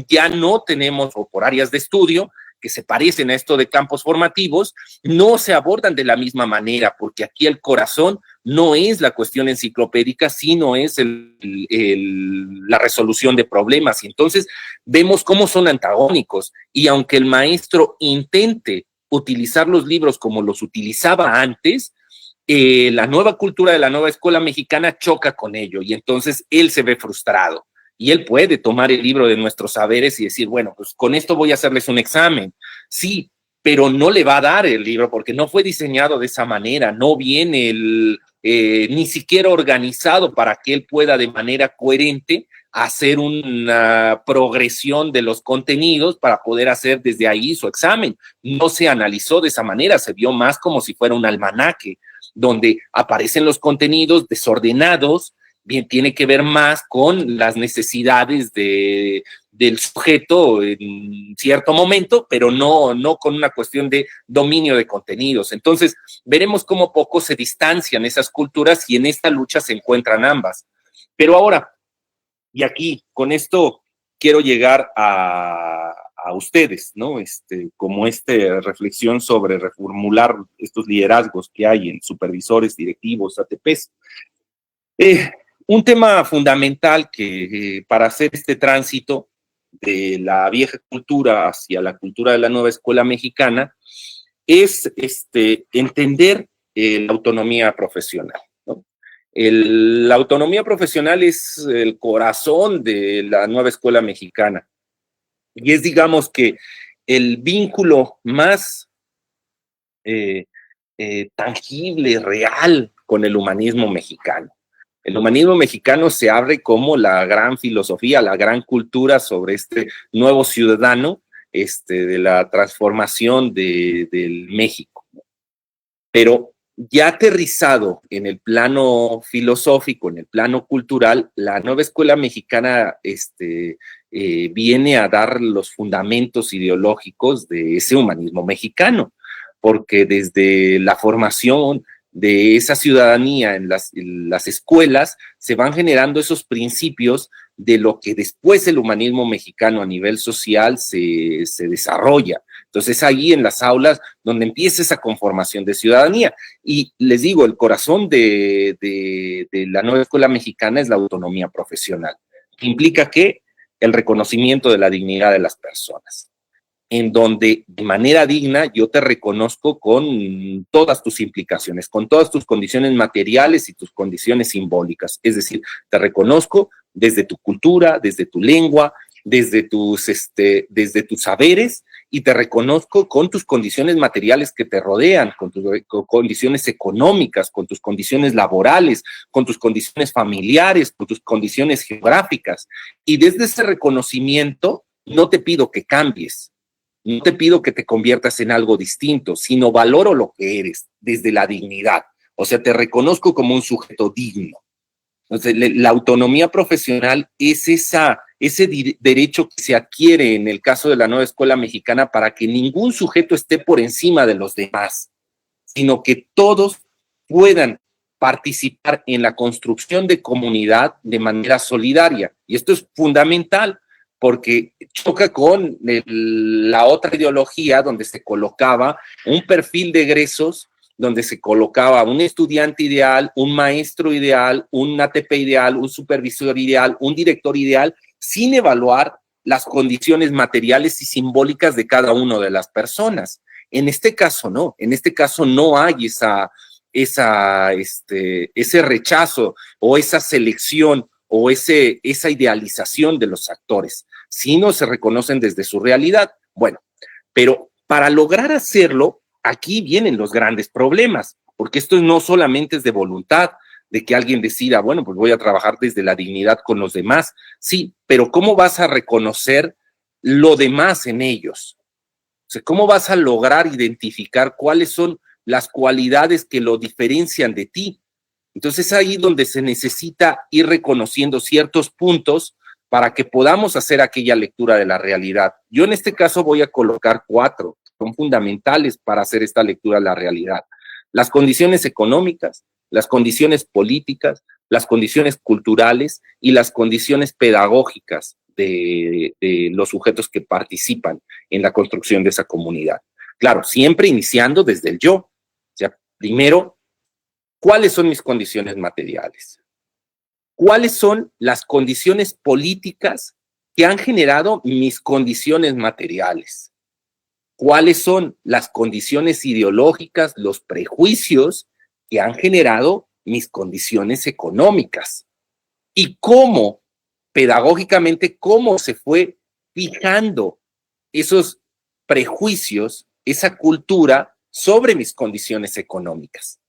ya no tenemos, o por áreas de estudio, que se parecen a esto de campos formativos, no se abordan de la misma manera, porque aquí el corazón no es la cuestión enciclopédica, sino es la resolución de problemas. Y entonces vemos cómo son antagónicos, y aunque el maestro intente utilizar los libros como los utilizaba antes, la nueva cultura de la nueva escuela mexicana choca con ello, y entonces él se ve frustrado. Y él puede tomar el libro de nuestros saberes y decir, bueno, pues con esto voy a hacerles un examen. Sí, pero no le va a dar el libro porque no fue diseñado de esa manera, no viene ni siquiera organizado para que él pueda de manera coherente hacer una progresión de los contenidos para poder hacer desde ahí su examen. No se analizó de esa manera, se vio más como si fuera un almanaque, donde aparecen los contenidos desordenados. Bien, tiene que ver más con las necesidades del sujeto en cierto momento, pero no con una cuestión de dominio de contenidos. Entonces, veremos cómo poco se distancian esas culturas y en esta lucha se encuentran ambas. Pero ahora, y aquí, con esto quiero llegar a ustedes, ¿no? Como reflexión sobre reformular estos liderazgos que hay en supervisores, directivos, ATPs. Un tema fundamental que para hacer este tránsito de la vieja cultura hacia la cultura de la nueva escuela mexicana es entender la autonomía profesional, ¿no? La autonomía profesional es el corazón de la nueva escuela mexicana y es, digamos, que el vínculo más tangible, real con el humanismo mexicano. El humanismo mexicano se abre como la gran filosofía, la gran cultura sobre este nuevo ciudadano, de la transformación del México. Pero ya aterrizado en el plano filosófico, en el plano cultural, la nueva escuela mexicana viene a dar los fundamentos ideológicos de ese humanismo mexicano, porque desde la formación de esa ciudadanía en las escuelas se van generando esos principios de lo que después el humanismo mexicano a nivel social se desarrolla. Entonces ahí en las aulas donde empieza esa conformación de ciudadanía. Y les digo, el corazón de la nueva escuela mexicana es la autonomía profesional, que implica que el reconocimiento de la dignidad de las personas, en donde de manera digna yo te reconozco con todas tus implicaciones, con todas tus condiciones materiales y tus condiciones simbólicas. Es decir, te reconozco desde tu cultura, desde tu lengua, desde tus saberes, y te reconozco con tus condiciones materiales que te rodean, con tus condiciones económicas, con tus condiciones laborales, con tus condiciones familiares, con tus condiciones geográficas. Y desde ese reconocimiento no te pido que cambies, no te pido que te conviertas en algo distinto, sino valoro lo que eres desde la dignidad. O sea, te reconozco como un sujeto digno. Entonces, la autonomía profesional es ese derecho que se adquiere en el caso de la nueva escuela mexicana para que ningún sujeto esté por encima de los demás, sino que todos puedan participar en la construcción de comunidad de manera solidaria. Y esto es fundamental porque choca con la otra ideología donde se colocaba un perfil de egresos, donde se colocaba un estudiante ideal, un maestro ideal, un ATP ideal, un supervisor ideal, un director ideal, sin evaluar las condiciones materiales y simbólicas de cada una de las personas. En este caso no, hay ese rechazo o esa selección o esa idealización de los actores, sino se reconocen desde su realidad. Bueno, pero para lograr hacerlo, aquí vienen los grandes problemas, porque esto no solamente es de voluntad, de que alguien decida, bueno, pues voy a trabajar desde la dignidad con los demás. Sí, pero ¿cómo vas a reconocer lo demás en ellos? O sea, ¿cómo vas a lograr identificar cuáles son las cualidades que lo diferencian de ti? Entonces es ahí donde se necesita ir reconociendo ciertos puntos para que podamos hacer aquella lectura de la realidad. Yo en este caso voy a colocar 4, que son fundamentales para hacer esta lectura de la realidad. Las condiciones económicas, las condiciones políticas, las condiciones culturales y las condiciones pedagógicas de los sujetos que participan en la construcción de esa comunidad. Claro, siempre iniciando desde el yo. O sea, primero, ¿cuáles son mis condiciones materiales? ¿Cuáles son las condiciones políticas que han generado mis condiciones materiales? ¿Cuáles son las condiciones ideológicas, los prejuicios que han generado mis condiciones económicas? Y cómo, pedagógicamente, cómo se fue fijando esos prejuicios, esa cultura sobre mis condiciones económicas.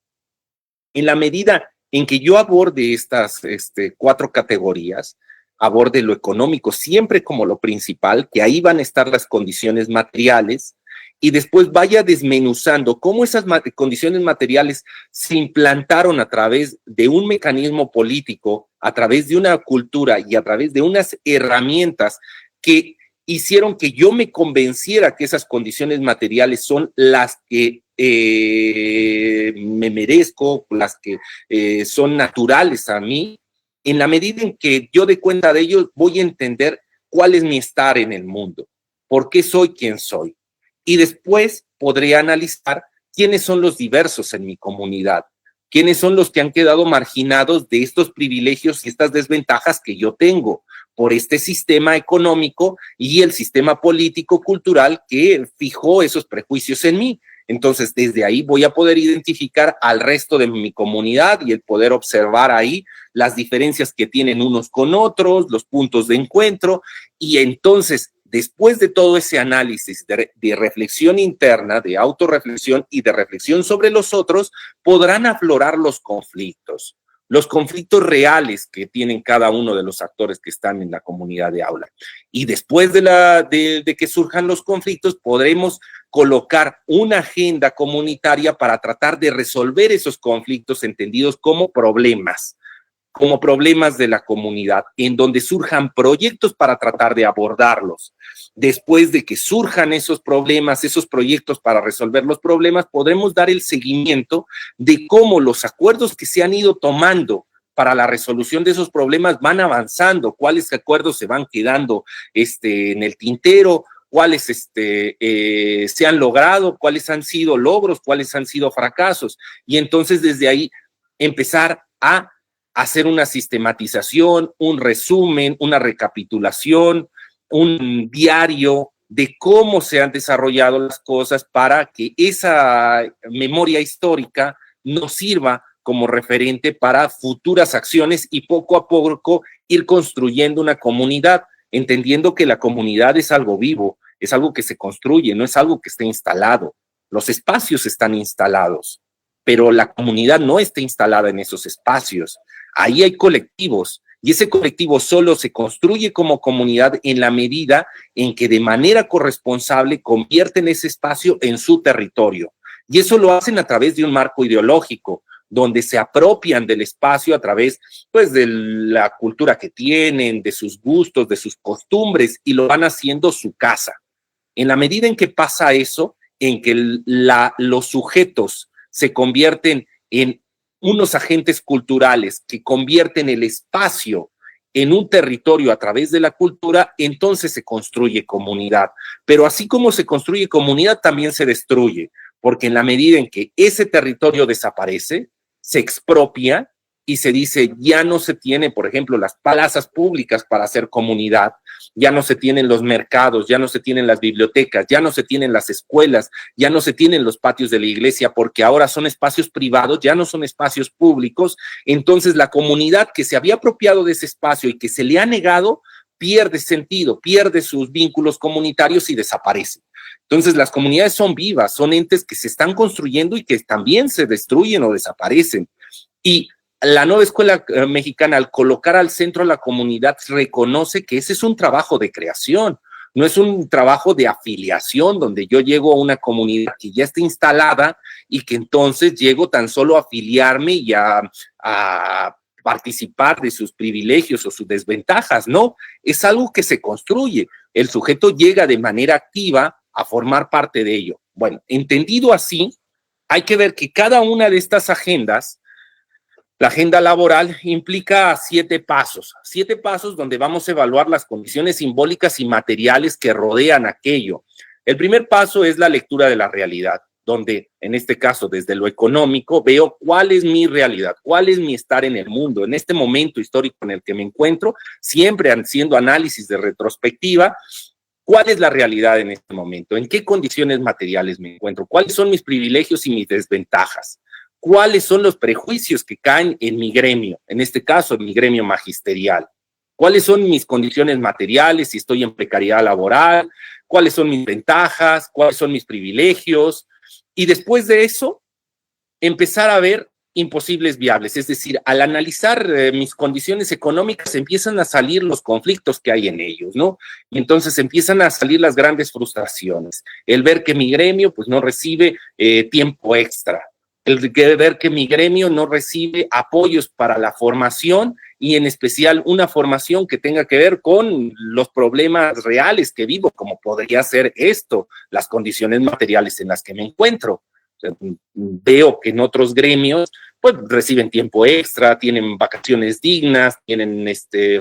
En la medida en que yo aborde estas 4 categorías, aborde lo económico siempre como lo principal, que ahí van a estar las condiciones materiales, y después vaya desmenuzando cómo esas condiciones materiales se implantaron a través de un mecanismo político, a través de una cultura y a través de unas herramientas que hicieron que yo me convenciera que esas condiciones materiales son las que me merezco, las que son naturales a mí. En la medida en que yo dé cuenta de ello, voy a entender cuál es mi estar en el mundo, por qué soy quien soy. Y después podré analizar quiénes son los diversos en mi comunidad, quiénes son los que han quedado marginados de estos privilegios y estas desventajas que yo tengo por este sistema económico y el sistema político-cultural que fijó esos prejuicios en mí. Entonces, desde ahí voy a poder identificar al resto de mi comunidad y el poder observar ahí las diferencias que tienen unos con otros, los puntos de encuentro, y entonces, después de todo ese análisis de reflexión interna, de autorreflexión y de reflexión sobre los otros, podrán aflorar los conflictos. los conflictos reales que tienen cada uno de los actores que están en la comunidad de aula. Y después de que surjan los conflictos, podremos colocar una agenda comunitaria para tratar de resolver esos conflictos entendidos como problemas de la comunidad, en donde surjan proyectos para tratar de abordarlos. Después de que surjan esos problemas, esos proyectos para resolver los problemas, podremos dar el seguimiento de cómo los acuerdos que se han ido tomando para la resolución de esos problemas van avanzando, cuáles acuerdos se van quedando en el tintero, cuáles se han logrado, cuáles han sido logros, cuáles han sido fracasos. Y entonces desde ahí empezar a hacer una sistematización, un resumen, una recapitulación, un diario de cómo se han desarrollado las cosas para que esa memoria histórica nos sirva como referente para futuras acciones y poco a poco ir construyendo una comunidad, entendiendo que la comunidad es algo vivo, es algo que se construye, no es algo que esté instalado. Los espacios están instalados, pero la comunidad no está instalada en esos espacios. Ahí hay colectivos y ese colectivo solo se construye como comunidad en la medida en que de manera corresponsable convierten ese espacio en su territorio. Y eso lo hacen a través de un marco ideológico, donde se apropian del espacio a través, pues, de la cultura que tienen, de sus gustos, de sus costumbres, y lo van haciendo su casa. En la medida en que pasa eso, en que los sujetos se convierten en unos agentes culturales que convierten el espacio en un territorio a través de la cultura, entonces se construye comunidad. Pero así como se construye comunidad, también se destruye, porque en la medida en que ese territorio desaparece, se expropia y se dice, ya no se tiene, por ejemplo, las plazas públicas para hacer comunidad, ya no se tienen los mercados, ya no se tienen las bibliotecas, ya no se tienen las escuelas, ya no se tienen los patios de la iglesia, porque ahora son espacios privados, ya no son espacios públicos. Entonces la comunidad que se había apropiado de ese espacio y que se le ha negado, pierde sentido, pierde sus vínculos comunitarios y desaparece. Entonces las comunidades son vivas, son entes que se están construyendo y que también se destruyen o desaparecen. Y la nueva escuela mexicana, al colocar al centro a la comunidad, reconoce que ese es un trabajo de creación, no es un trabajo de afiliación, donde yo llego a una comunidad que ya está instalada y que entonces llego tan solo a afiliarme y a participar de sus privilegios o sus desventajas. No, es algo que se construye. El sujeto llega de manera activa a formar parte de ello. Bueno, entendido así, hay que ver que cada una de estas agendas, la agenda laboral, implica 7 pasos donde vamos a evaluar las condiciones simbólicas y materiales que rodean aquello. El primer paso es la lectura de la realidad, donde en este caso desde lo económico veo cuál es mi realidad, cuál es mi estar en el mundo, en este momento histórico en el que me encuentro, siempre haciendo análisis de retrospectiva. ¿Cuál es la realidad en este momento? ¿En qué condiciones materiales me encuentro? ¿Cuáles son mis privilegios y mis desventajas? ¿Cuáles son los prejuicios que caen en mi gremio? En este caso, en mi gremio magisterial. ¿Cuáles son mis condiciones materiales? Si estoy en precariedad laboral. ¿Cuáles son mis ventajas? ¿Cuáles son mis privilegios? Y después de eso, empezar a ver imposibles viables. Es decir, al analizar mis condiciones económicas, empiezan a salir los conflictos que hay en ellos, ¿no? Y entonces empiezan a salir las grandes frustraciones. El ver que mi gremio, pues, no recibe tiempo extra. El ver que mi gremio no recibe apoyos para la formación y en especial una formación que tenga que ver con los problemas reales que vivo, como podría ser esto, las condiciones materiales en las que me encuentro. O sea, veo que en otros gremios pues reciben tiempo extra, tienen vacaciones dignas, tienen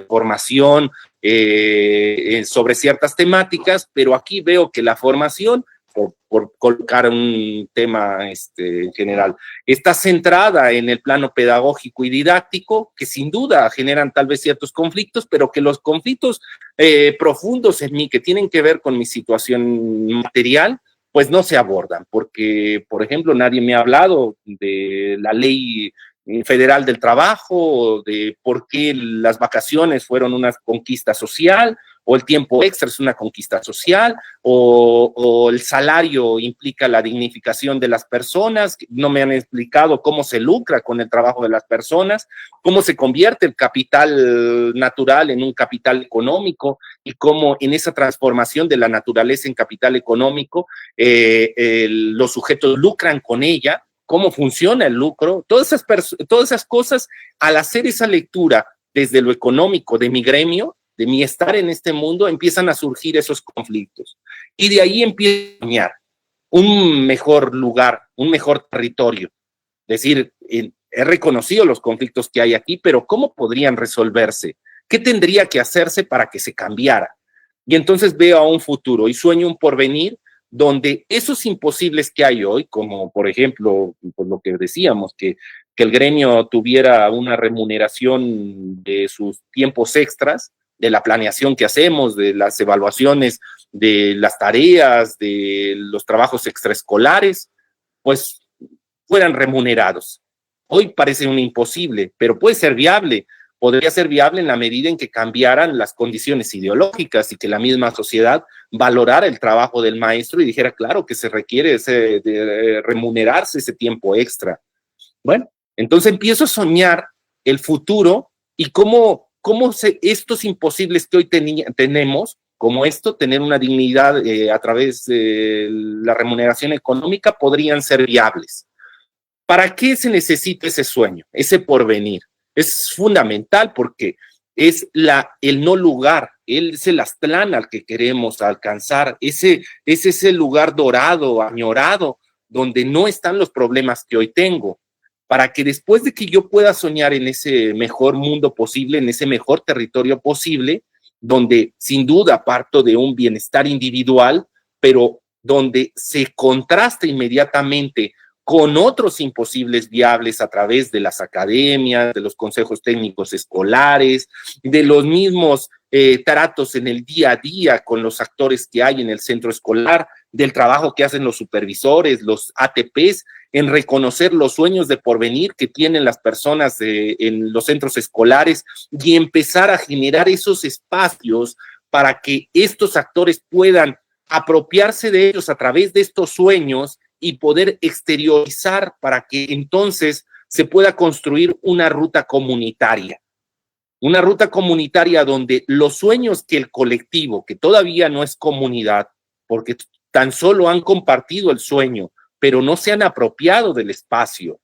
formación sobre ciertas temáticas, pero aquí veo que la formación, por colocar un tema en general, está centrada en el plano pedagógico y didáctico, que sin duda generan tal vez ciertos conflictos, pero que los conflictos profundos en mí, que tienen que ver con mi situación material, pues no se abordan, porque, por ejemplo, nadie me ha hablado de la ley federal del trabajo, de por qué las vacaciones fueron una conquista social, o el tiempo extra es una conquista social, o el salario implica la dignificación de las personas. No me han explicado cómo se lucra con el trabajo de las personas, cómo se convierte el capital natural en un capital económico y cómo en esa transformación de la naturaleza en capital económico los sujetos lucran con ella, cómo funciona el lucro. Todas esas cosas, al hacer esa lectura desde lo económico de mi gremio, de mi estar en este mundo, empiezan a surgir esos conflictos. Y de ahí empiezo a soñar un mejor lugar, un mejor territorio. Es decir, he reconocido los conflictos que hay aquí, pero ¿cómo podrían resolverse? ¿Qué tendría que hacerse para que se cambiara? Y entonces veo a un futuro y sueño un porvenir donde esos imposibles que hay hoy, como por ejemplo, pues lo que decíamos, que el gremio tuviera una remuneración de sus tiempos extras, de la planeación que hacemos, de las evaluaciones, de las tareas, de los trabajos extraescolares, pues fueran remunerados. Hoy parece un imposible, pero puede ser viable. Podría ser viable en la medida en que cambiaran las condiciones ideológicas y que la misma sociedad valorara el trabajo del maestro y dijera, claro, que se requiere de remunerarse ese tiempo extra. Bueno, entonces empiezo a soñar el futuro y cómo estos imposibles que hoy tenemos, como esto, tener una dignidad a través de la remuneración económica, podrían ser viables. ¿Para qué se necesita ese sueño, ese porvenir? Es fundamental porque es el no lugar, es el Aztlán al que queremos alcanzar, es ese lugar dorado, añorado, donde no están los problemas que hoy tengo, para que después de que yo pueda soñar en ese mejor mundo posible, en ese mejor territorio posible, donde sin duda parto de un bienestar individual, pero donde se contrasta inmediatamente con otros imposibles viables a través de las academias, de los consejos técnicos escolares, de los mismos tratos en el día a día con los actores que hay en el centro escolar, del trabajo que hacen los supervisores, los ATPs, en reconocer los sueños de porvenir que tienen las personas en los centros escolares y empezar a generar esos espacios para que estos actores puedan apropiarse de ellos a través de estos sueños y poder exteriorizar para que entonces se pueda construir una ruta comunitaria donde los sueños que el colectivo, que todavía no es comunidad, porque tan solo han compartido el sueño, pero no se han apropiado del espacio,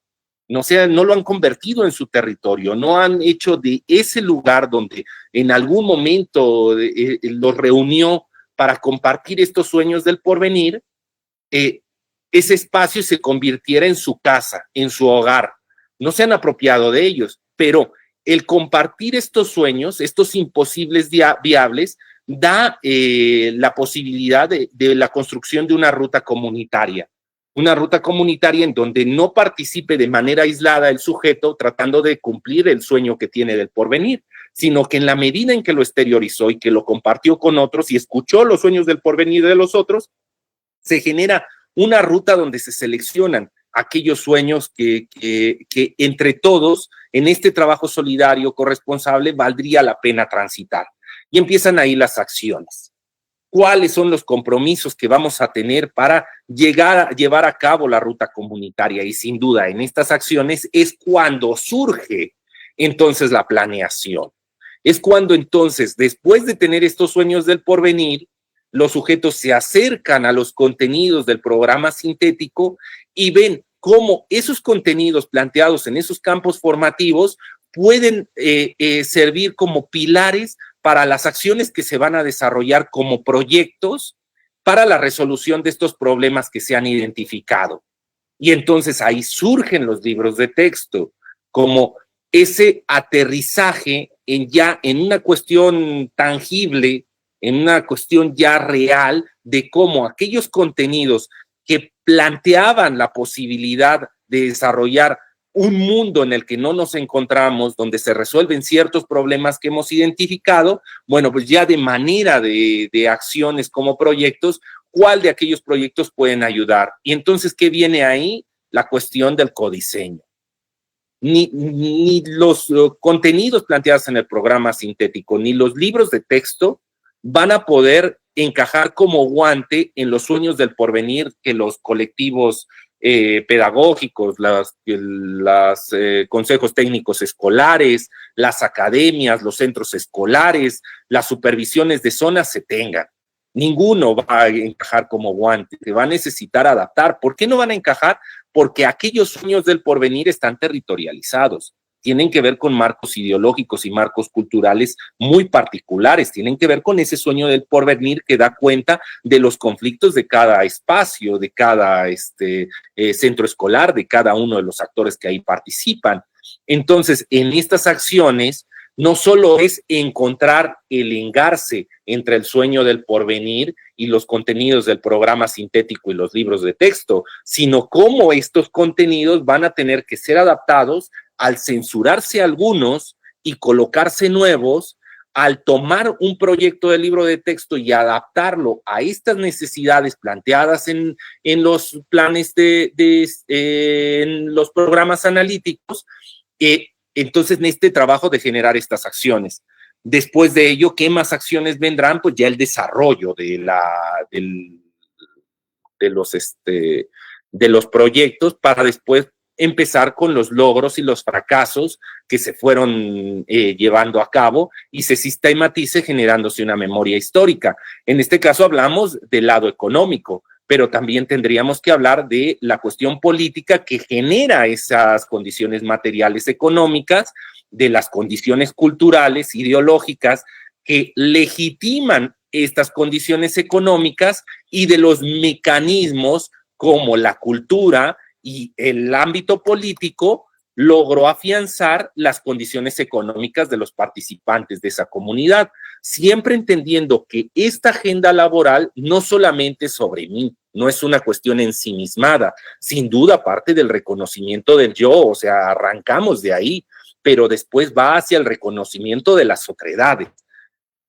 no lo han convertido en su territorio, no han hecho de ese lugar donde en algún momento los reunió para compartir estos sueños del porvenir, ese espacio se convirtiera en su casa, en su hogar. No se han apropiado de ellos, pero el compartir estos sueños, estos imposibles viables, da la posibilidad de la construcción de una ruta comunitaria en donde no participe de manera aislada el sujeto tratando de cumplir el sueño que tiene del porvenir, sino que en la medida en que lo exteriorizó y que lo compartió con otros y escuchó los sueños del porvenir de los otros, se genera una ruta donde se seleccionan aquellos sueños que entre todos, en este trabajo solidario corresponsable, valdría la pena transitar. Y empiezan ahí las acciones. ¿Cuáles son los compromisos que vamos a tener para llevar a cabo la ruta comunitaria? Y sin duda, en estas acciones es cuando surge entonces la planeación. Es cuando entonces, después de tener estos sueños del porvenir, los sujetos se acercan a los contenidos del programa sintético y ven cómo esos contenidos planteados en esos campos formativos pueden servir como pilares para las acciones que se van a desarrollar como proyectos para la resolución de estos problemas que se han identificado. Y entonces ahí surgen los libros de texto como ese aterrizaje en una cuestión tangible, en una cuestión ya real de cómo aquellos contenidos que planteaban la posibilidad de desarrollar un mundo en el que no nos encontramos, donde se resuelven ciertos problemas que hemos identificado, bueno, pues ya de manera de acciones como proyectos, ¿cuál de aquellos proyectos pueden ayudar? Y entonces, ¿qué viene ahí? La cuestión del codiseño. Ni los contenidos planteados en el programa sintético, ni los libros de texto van a poder encajar como guante en los sueños del porvenir que los colectivos pedagógicos, los consejos técnicos escolares, las academias, los centros escolares, las supervisiones de zonas se tengan. Ninguno va a encajar como guante, se va a necesitar adaptar. ¿Por qué no van a encajar? Porque aquellos sueños del porvenir están territorializados. Tienen que ver con marcos ideológicos y marcos culturales muy particulares, tienen que ver con ese sueño del porvenir que da cuenta de los conflictos de cada espacio, de cada centro escolar, de cada uno de los actores que ahí participan. Entonces, en estas acciones, no solo es encontrar el engarce entre el sueño del porvenir y los contenidos del programa sintético y los libros de texto, sino cómo estos contenidos van a tener que ser adaptados al censurarse algunos y colocarse nuevos, al tomar un proyecto de libro de texto y adaptarlo a estas necesidades planteadas en los planes en los programas analíticos, entonces en este trabajo de generar estas acciones. Después de ello, ¿qué más acciones vendrán? Pues ya el desarrollo de los proyectos para después empezar con los logros y los fracasos que se fueron llevando a cabo y se sistematice generándose una memoria histórica. En este caso hablamos del lado económico, pero también tendríamos que hablar de la cuestión política que genera esas condiciones materiales económicas, de las condiciones culturales, ideológicas, que legitiman estas condiciones económicas y de los mecanismos como la cultura y el ámbito político logró afianzar las condiciones económicas de los participantes de esa comunidad, siempre entendiendo que esta agenda laboral no solamente es sobre mí, no es una cuestión ensimismada, sin duda parte del reconocimiento del yo, o sea, arrancamos de ahí, pero después va hacia el reconocimiento de las otredades.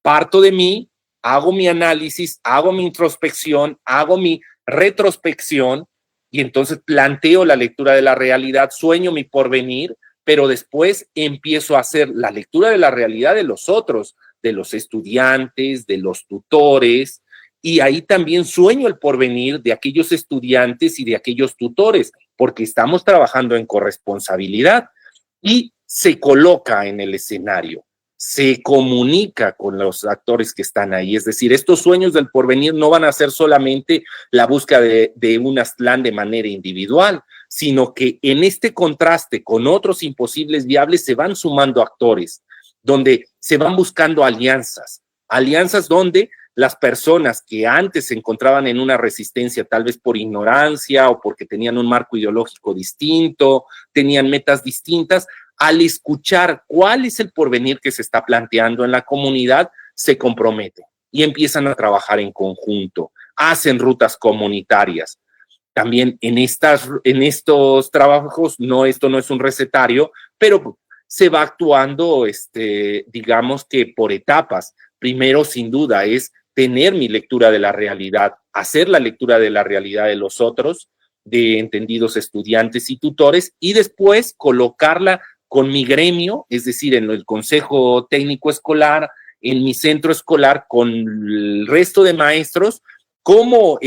Parto de mí, hago mi análisis, hago mi introspección, hago mi retrospección, y entonces planteo la lectura de la realidad, sueño mi porvenir, pero después empiezo a hacer la lectura de la realidad de los otros, de los estudiantes, de los tutores, y ahí también sueño el porvenir de aquellos estudiantes y de aquellos tutores, porque estamos trabajando en corresponsabilidad y se coloca en el escenario, se comunica con los actores que están ahí. Es decir, estos sueños del porvenir no van a ser solamente la búsqueda de un Aztlán de manera individual, sino que en este contraste con otros imposibles viables se van sumando actores, donde se van buscando alianzas donde las personas que antes se encontraban en una resistencia, tal vez por ignorancia o porque tenían un marco ideológico distinto, tenían metas distintas, al escuchar cuál es el porvenir que se está planteando en la comunidad, se comprometen y empiezan a trabajar en conjunto, hacen rutas comunitarias. También en estos trabajos, esto no es un recetario, pero se va actuando, digamos que por etapas. Primero, sin duda, es tener mi lectura de la realidad, hacer la lectura de la realidad de los otros, de entendidos estudiantes y tutores, y después colocarla con mi gremio, es decir, en el consejo técnico escolar, en mi centro escolar, con el resto de maestros, como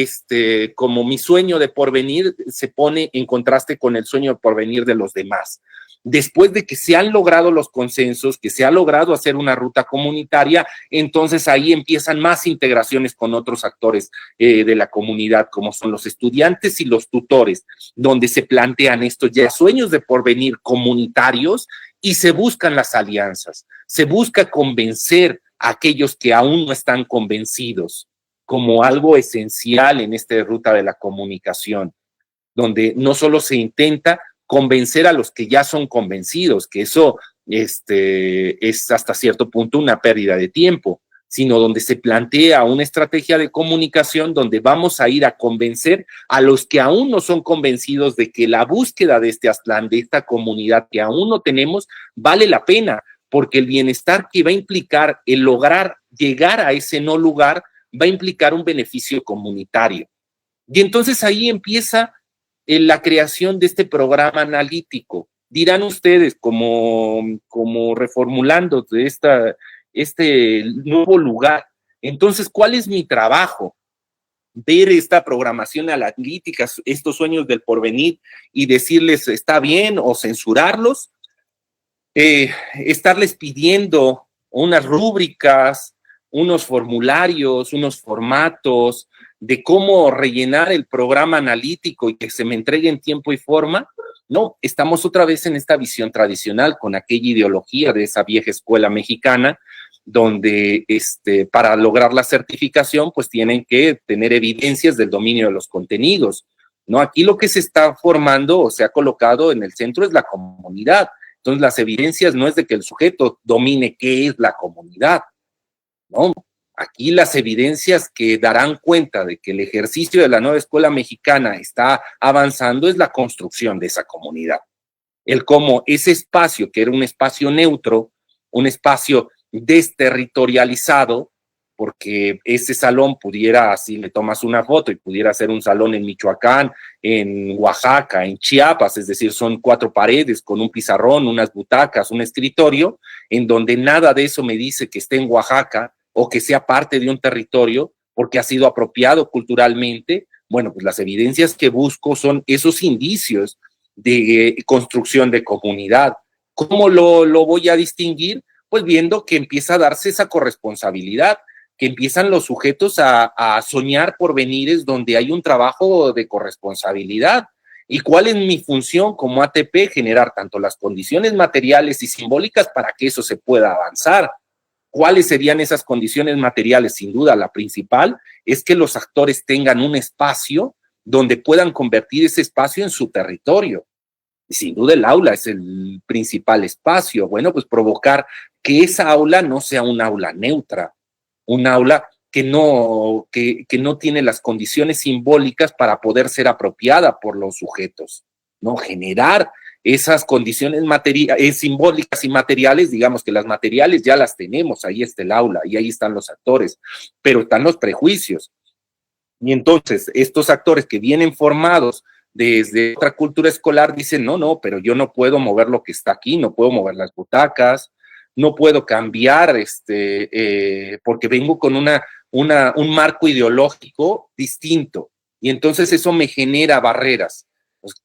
mi sueño de porvenir se pone en contraste con el sueño de porvenir de los demás. Después de que se han logrado los consensos, que se ha logrado hacer una ruta comunitaria, entonces ahí empiezan más integraciones con otros actores de la comunidad, como son los estudiantes y los tutores, donde se plantean estos ya sueños de porvenir comunitarios y se buscan las alianzas, se busca convencer a aquellos que aún no están convencidos como algo esencial en esta ruta de la comunicación, donde no solo se intenta convencer a los que ya son convencidos, que eso es hasta cierto punto una pérdida de tiempo, sino donde se plantea una estrategia de comunicación donde vamos a ir a convencer a los que aún no son convencidos de que la búsqueda de este Aztlán, de esta comunidad que aún no tenemos, vale la pena, porque el bienestar que va a implicar el lograr llegar a ese no lugar va a implicar un beneficio comunitario. Y entonces ahí empieza la creación de este programa analítico. Dirán ustedes, como reformulando este nuevo lugar, Entonces, ¿cuál es mi trabajo? Ver esta programación analítica, estos sueños del porvenir y decirles está bien o censurarlos, estarles pidiendo unas rúbricas, unos formularios, unos formatos de cómo rellenar el programa analítico y que se me entregue en tiempo y forma. No, estamos otra vez en esta visión tradicional con aquella ideología de esa vieja escuela mexicana donde para lograr la certificación pues tienen que tener evidencias del dominio de los contenidos, ¿no? Aquí lo que se está formando o se ha colocado en el centro es la comunidad. Entonces las evidencias no es de que el sujeto domine qué es la comunidad, ¿no? Aquí las evidencias que darán cuenta de que el ejercicio de la nueva escuela mexicana está avanzando es la construcción de esa comunidad. El cómo ese espacio, que era un espacio neutro, un espacio desterritorializado, porque ese salón pudiera, si le tomas una foto y pudiera ser un salón en Michoacán, en Oaxaca, en Chiapas, es decir, son 4 paredes con un pizarrón, unas butacas, un escritorio, en donde nada de eso me dice que esté en Oaxaca o que sea parte de un territorio porque ha sido apropiado culturalmente. Bueno, pues las evidencias que busco son esos indicios de construcción de comunidad. ¿Cómo lo voy a distinguir? Pues viendo que empieza a darse esa corresponsabilidad, que empiezan los sujetos a soñar porvenires donde hay un trabajo de corresponsabilidad. ¿Y cuál es mi función como ATP? Generar tanto las condiciones materiales y simbólicas para que eso se pueda avanzar. ¿Cuáles serían esas condiciones materiales? Sin duda, la principal es que los actores tengan un espacio donde puedan convertir ese espacio en su territorio. Y sin duda el aula es el principal espacio. Bueno, pues provocar que esa aula no sea un aula neutra, un aula que no tiene las condiciones simbólicas para poder ser apropiada por los sujetos, ¿no? Generar esas condiciones simbólicas y materiales, digamos que las materiales ya las tenemos, ahí está el aula y ahí están los actores, pero están los prejuicios. Y entonces estos actores que vienen formados desde otra cultura escolar dicen, no, pero yo no puedo mover lo que está aquí, no puedo mover las butacas, no puedo cambiar, porque vengo con un marco ideológico distinto. Y entonces eso me genera barreras. Pues,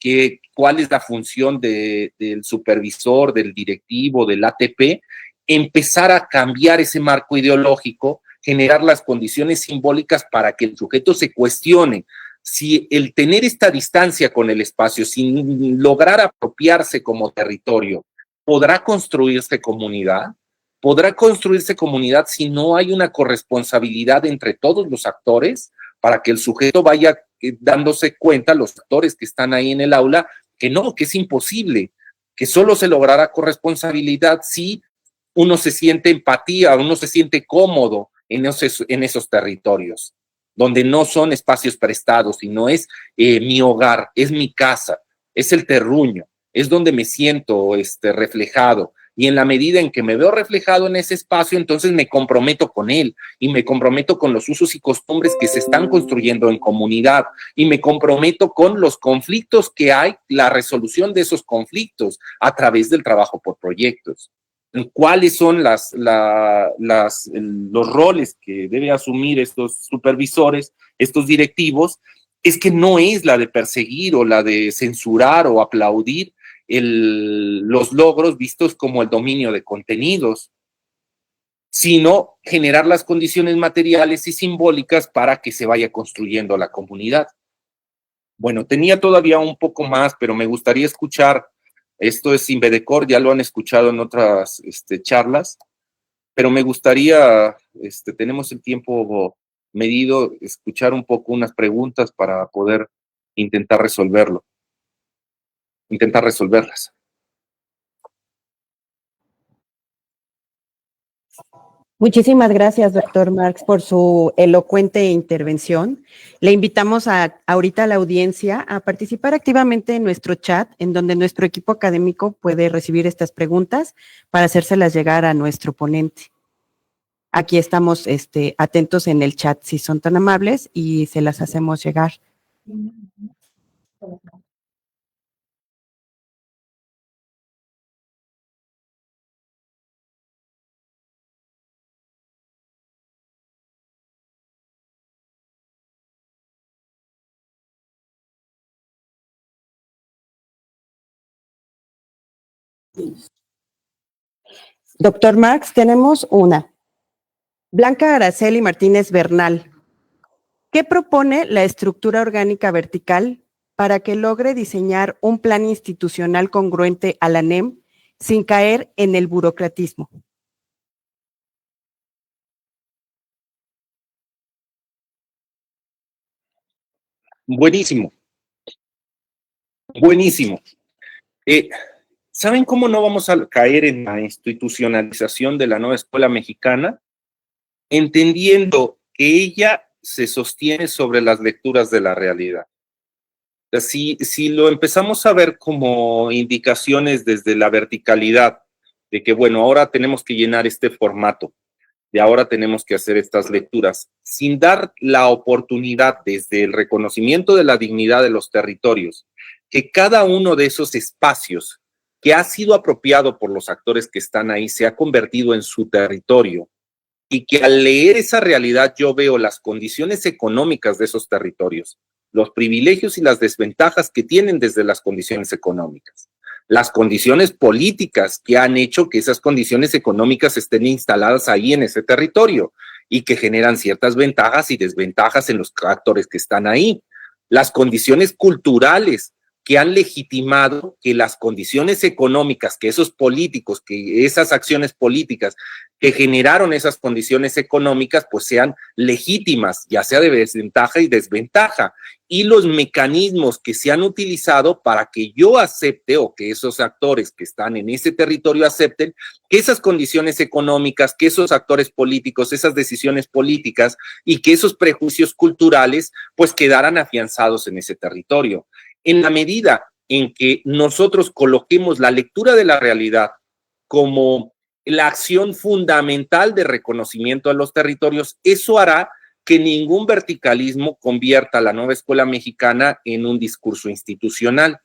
¿cuál es la función del supervisor, del directivo, del ATP? Empezar a cambiar ese marco ideológico, generar las condiciones simbólicas para que el sujeto se cuestione si el tener esta distancia con el espacio, sin lograr apropiarse como territorio, ¿podrá construirse comunidad? ¿Podrá construirse comunidad si no hay una corresponsabilidad entre todos los actores para que el sujeto vaya dándose cuenta, los actores que están ahí en el aula, que no, que es imposible, que solo se logrará corresponsabilidad si uno se siente empatía, uno se siente cómodo en esos territorios, donde no son espacios prestados, sino es mi hogar, es mi casa, es el terruño, es donde me siento reflejado. Y en la medida en que me veo reflejado en ese espacio, entonces me comprometo con él y me comprometo con los usos y costumbres que se están construyendo en comunidad y me comprometo con los conflictos que hay, la resolución de esos conflictos a través del trabajo por proyectos. ¿Cuáles son los roles que debe asumir estos supervisores, estos directivos? Es que no es la de perseguir o la de censurar o aplaudir los logros vistos como el dominio de contenidos, sino generar las condiciones materiales y simbólicas para que se vaya construyendo la comunidad. Bueno, tenía todavía un poco más, pero me gustaría escuchar. Esto es Invedecor, ya lo han escuchado en otras charlas, pero me gustaría, tenemos el tiempo medido, escuchar un poco unas preguntas para poder intentar resolverlas. Muchísimas gracias, doctor Marx, por su elocuente intervención. Le invitamos ahorita a la audiencia a participar activamente en nuestro chat, en donde nuestro equipo académico puede recibir estas preguntas para hacérselas llegar a nuestro ponente. Aquí estamos atentos en el chat, si son tan amables, y se las hacemos llegar. Doctor Marx, tenemos una. Blanca Araceli Martínez Bernal. ¿Qué propone la estructura orgánica vertical para que logre diseñar un plan institucional congruente a la NEM sin caer en el burocratismo? Buenísimo, buenísimo. ¿Saben cómo no vamos a caer en la institucionalización de la nueva escuela mexicana? Entendiendo que ella se sostiene sobre las lecturas de la realidad. Si lo empezamos a ver como indicaciones desde la verticalidad, de que, bueno, ahora tenemos que llenar este formato, de ahora tenemos que hacer estas lecturas, sin dar la oportunidad desde el reconocimiento de la dignidad de los territorios, que cada uno de esos espacios que ha sido apropiado por los actores que están ahí se ha convertido en su territorio, y que al leer esa realidad yo veo las condiciones económicas de esos territorios, los privilegios y las desventajas que tienen desde las condiciones económicas, las condiciones políticas que han hecho que esas condiciones económicas estén instaladas ahí en ese territorio y que generan ciertas ventajas y desventajas en los actores que están ahí, las condiciones culturales que han legitimado que las condiciones económicas, que esos políticos, que esas acciones políticas que generaron esas condiciones económicas, pues sean legítimas, ya sea de desventaja y desventaja, y los mecanismos que se han utilizado para que yo acepte o que esos actores que están en ese territorio acepten que esas condiciones económicas, que esos actores políticos, esas decisiones políticas y que esos prejuicios culturales pues quedaran afianzados en ese territorio. En la medida en que nosotros coloquemos la lectura de la realidad como la acción fundamental de reconocimiento de los territorios, eso hará que ningún verticalismo convierta a la nueva escuela mexicana en un discurso institucional.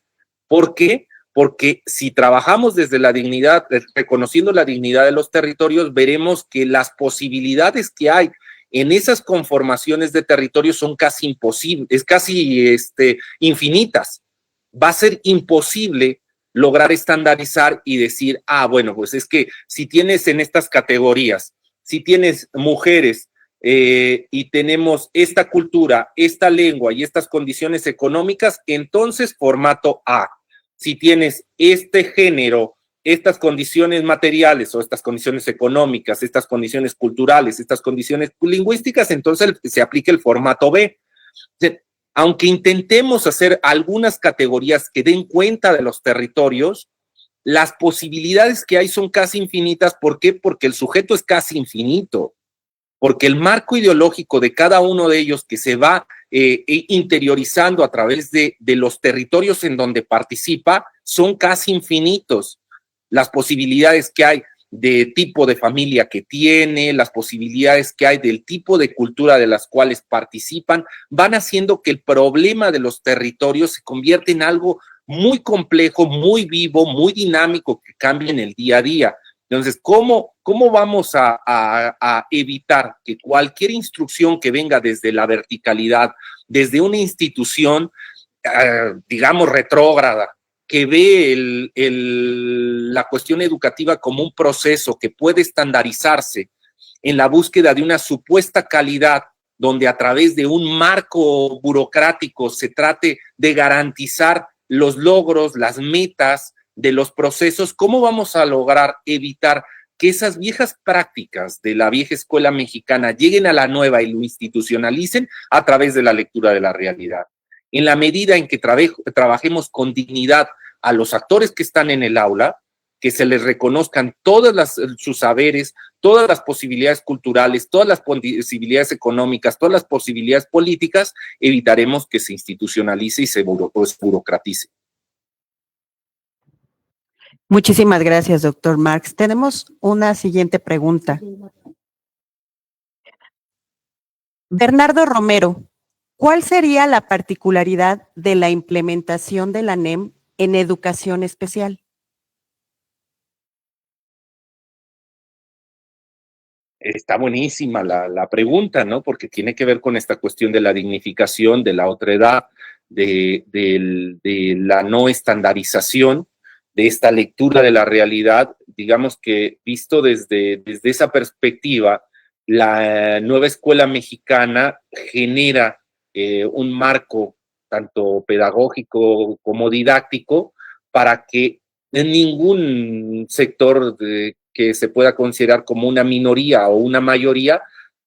¿Por qué? Porque si trabajamos desde la dignidad, reconociendo la dignidad de los territorios, veremos que las posibilidades que hay en esas conformaciones de territorios son casi imposibles, casi infinitas. Va a ser imposible lograr estandarizar y decir, bueno, pues es que si tienes en estas categorías, si tienes mujeres y tenemos esta cultura, esta lengua y estas condiciones económicas, entonces formato A. Si tienes este género, estas condiciones materiales o estas condiciones económicas, estas condiciones culturales, estas condiciones lingüísticas, entonces se aplica el formato B. Aunque intentemos hacer algunas categorías que den cuenta de los territorios, las posibilidades que hay son casi infinitas. ¿Por qué? Porque el sujeto es casi infinito, porque el marco ideológico de cada uno de ellos que se va interiorizando a través de los territorios en donde participa son casi infinitos. Las posibilidades que hay de tipo de familia que tiene, las posibilidades que hay del tipo de cultura de las cuales participan, van haciendo que el problema de los territorios se convierta en algo muy complejo, muy vivo, muy dinámico, que cambia en el día a día. Entonces, ¿cómo vamos a evitar que cualquier instrucción que venga desde la verticalidad, desde una institución, digamos, retrógrada, que ve la cuestión educativa como un proceso que puede estandarizarse en la búsqueda de una supuesta calidad, donde a través de un marco burocrático se trate de garantizar los logros, las metas de los procesos? ¿Cómo vamos a lograr evitar que esas viejas prácticas de la vieja escuela mexicana lleguen a la nueva y lo institucionalicen a través de la lectura de la realidad? En la medida en que trabajemos con dignidad a los actores que están en el aula, que se les reconozcan todos sus saberes, todas las posibilidades culturales, todas las posibilidades económicas, todas las posibilidades políticas, evitaremos que se institucionalice y se burocratice. Muchísimas gracias, doctor Marx. Tenemos una siguiente pregunta. Bernardo Romero, ¿cuál sería la particularidad de la implementación de la NEM en educación especial? Está buenísima la pregunta, ¿no? Porque tiene que ver con esta cuestión de la dignificación, de la otredad, de la no estandarización, de esta lectura de la realidad, digamos que visto desde esa perspectiva, la nueva escuela mexicana genera un marco tanto pedagógico como didáctico para que en ningún sector que se pueda considerar como una minoría o una mayoría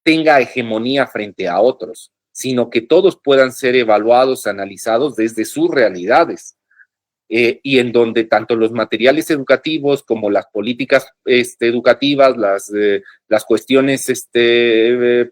tenga hegemonía frente a otros, sino que todos puedan ser evaluados, analizados desde sus realidades. Y en donde tanto los materiales educativos como las políticas educativas, las cuestiones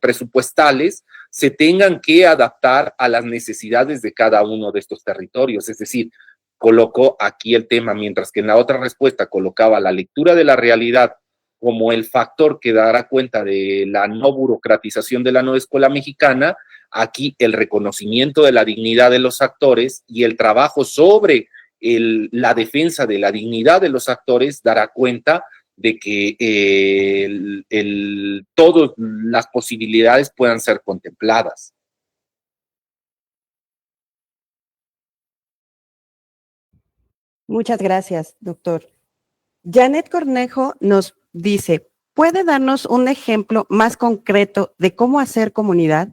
presupuestales, se tengan que adaptar a las necesidades de cada uno de estos territorios. Es decir, colocó aquí el tema, mientras que en la otra respuesta colocaba la lectura de la realidad como el factor que dará cuenta de la no burocratización de la nueva escuela mexicana, aquí el reconocimiento de la dignidad de los actores y el trabajo sobre la defensa de la dignidad de los actores dará cuenta de que todas las posibilidades puedan ser contempladas. Muchas gracias, doctor. Janet Cornejo nos dice, ¿puede darnos un ejemplo más concreto de cómo hacer comunidad?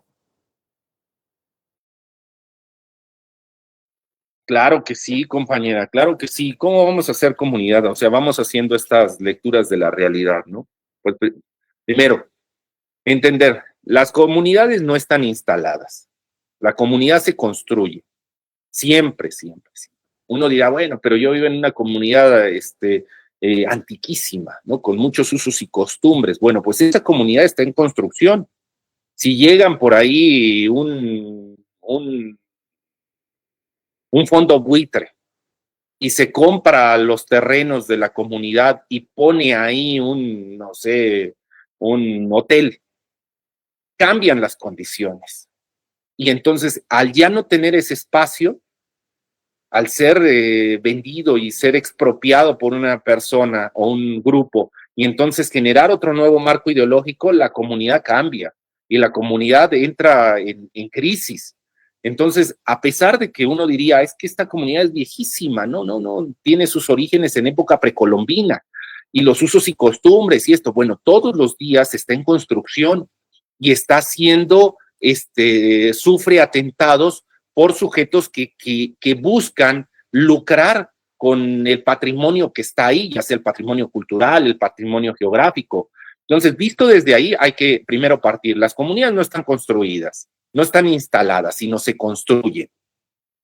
Claro que sí, compañera, claro que sí. ¿Cómo vamos a hacer comunidad? O sea, vamos haciendo estas lecturas de la realidad, ¿no? Pues, primero, entender, las comunidades no están instaladas. La comunidad se construye. Siempre, siempre, siempre. Uno dirá, bueno, pero yo vivo en una comunidad antiquísima, ¿no? Con muchos usos y costumbres. Bueno, pues esa comunidad está en construcción. Si llegan por ahí un fondo buitre y se compra los terrenos de la comunidad y pone ahí no sé, un hotel, cambian las condiciones. Y entonces, al ya no tener ese espacio, al ser vendido y ser expropiado por una persona o un grupo, y entonces generar otro nuevo marco ideológico, la comunidad cambia y la comunidad entra en crisis. Entonces, a pesar de que uno diría, es que esta comunidad es viejísima, no, tiene sus orígenes en época precolombina, y los usos y costumbres y esto, bueno, todos los días está en construcción y está siendo, sufre atentados por sujetos que buscan lucrar con el patrimonio que está ahí, ya sea el patrimonio cultural, el patrimonio geográfico. Entonces, visto desde ahí, hay que primero partir. Las comunidades no están construidas, no están instaladas, sino se construyen.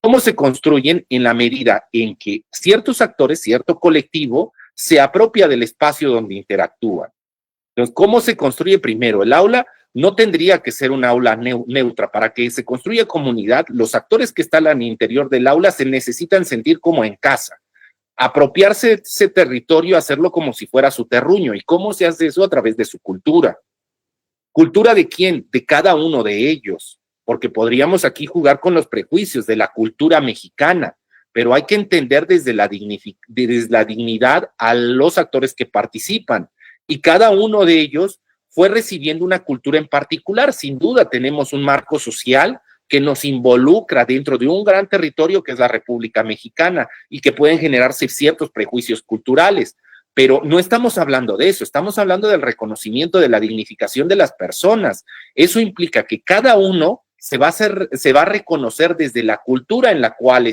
¿Cómo se construyen? En la medida en que ciertos actores, cierto colectivo, se apropia del espacio donde interactúan. Entonces, ¿cómo se construye primero? El aula no tendría que ser un aula neutra. Para que se construya comunidad, los actores que están al interior del aula se necesitan sentir como en casa, apropiarse de ese territorio, hacerlo como si fuera su terruño. ¿Y cómo se hace eso? A través de su cultura. ¿Cultura de quién? De cada uno de ellos, porque podríamos aquí jugar con los prejuicios de la cultura mexicana, pero hay que entender desde la dignidad a los actores que participan, y cada uno de ellos fue recibiendo una cultura en particular. Sin duda tenemos un marco social que nos involucra dentro de un gran territorio que es la República Mexicana y que pueden generarse ciertos prejuicios culturales, pero no estamos hablando de eso, estamos hablando del reconocimiento de la dignificación de las personas. Eso implica que cada uno se va a reconocer desde la cultura en la cual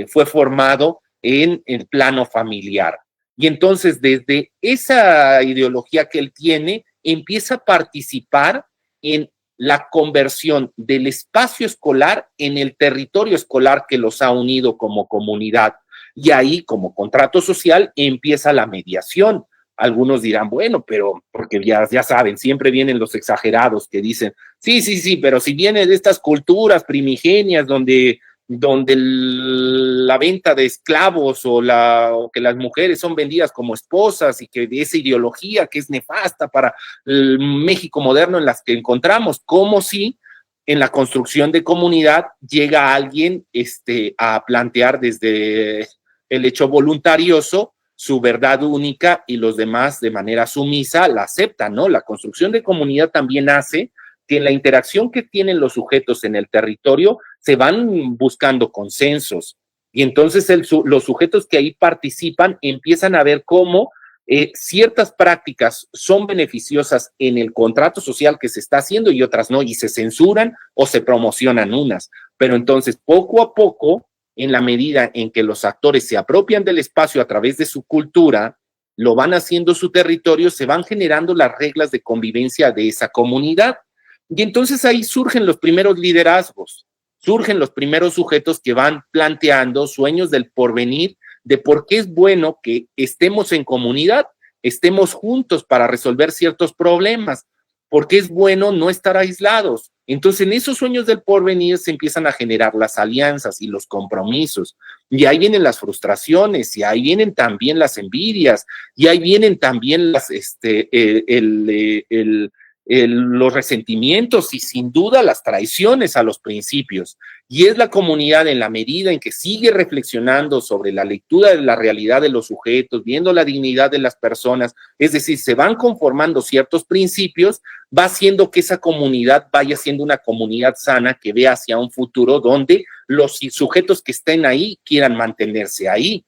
fue formado en el plano familiar. Y entonces, desde esa ideología que él tiene, empieza a participar en la conversión del espacio escolar en el territorio escolar que los ha unido como comunidad. Y ahí, como contrato social, empieza la mediación. Algunos dirán, bueno, pero porque ya saben, siempre vienen los exagerados que dicen, sí, pero si viene de estas culturas primigenias donde la venta de esclavos o que las mujeres son vendidas como esposas, y que de esa ideología que es nefasta para el México moderno en las que encontramos, como si en la construcción de comunidad llega alguien a plantear desde el hecho voluntarioso su verdad única y los demás de manera sumisa la aceptan, ¿no? La construcción de comunidad también hace que en la interacción que tienen los sujetos en el territorio se van buscando consensos, Y entonces los sujetos que ahí participan empiezan a ver cómo ciertas prácticas son beneficiosas en el contrato social que se está haciendo y otras no, y se censuran o se promocionan unas. Pero entonces, poco a poco, en la medida en que los actores se apropian del espacio a través de su cultura, lo van haciendo su territorio, se van generando las reglas de convivencia de esa comunidad. Y entonces ahí surgen los primeros liderazgos, surgen los primeros sujetos que van planteando sueños del porvenir, de por qué es bueno que estemos en comunidad, estemos juntos para resolver ciertos problemas, porque es bueno no estar aislados. Entonces, en esos sueños del porvenir se empiezan a generar las alianzas y los compromisos, y ahí vienen las frustraciones, y ahí vienen también las envidias, y ahí vienen también los resentimientos y sin duda las traiciones a los principios. Y es la comunidad, en la medida en que sigue reflexionando sobre la lectura de la realidad de los sujetos, viendo la dignidad de las personas, es decir, se van conformando ciertos principios, va haciendo que esa comunidad vaya siendo una comunidad sana que vea hacia un futuro donde los sujetos que estén ahí quieran mantenerse ahí.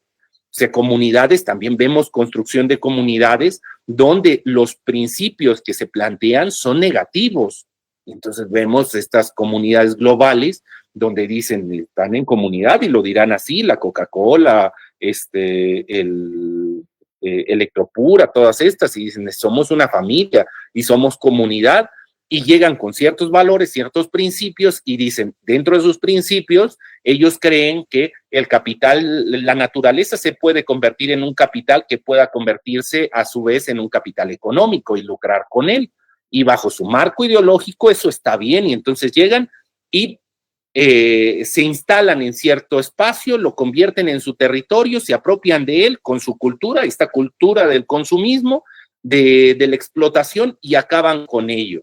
O sea, comunidades, también vemos construcción de comunidades donde los principios que se plantean son negativos. Entonces vemos estas comunidades globales donde dicen, están en comunidad y lo dirán así, la Coca-Cola, Electropura, todas estas, y dicen, somos una familia y somos comunidad, y llegan con ciertos valores, ciertos principios, y dicen, dentro de sus principios, ellos creen que el capital, la naturaleza se puede convertir en un capital que pueda convertirse a su vez en un capital económico y lucrar con él. Y bajo su marco ideológico eso está bien, y entonces llegan y se instalan en cierto espacio, lo convierten en su territorio, se apropian de él con su cultura, esta cultura del consumismo, de la explotación, y acaban con ello.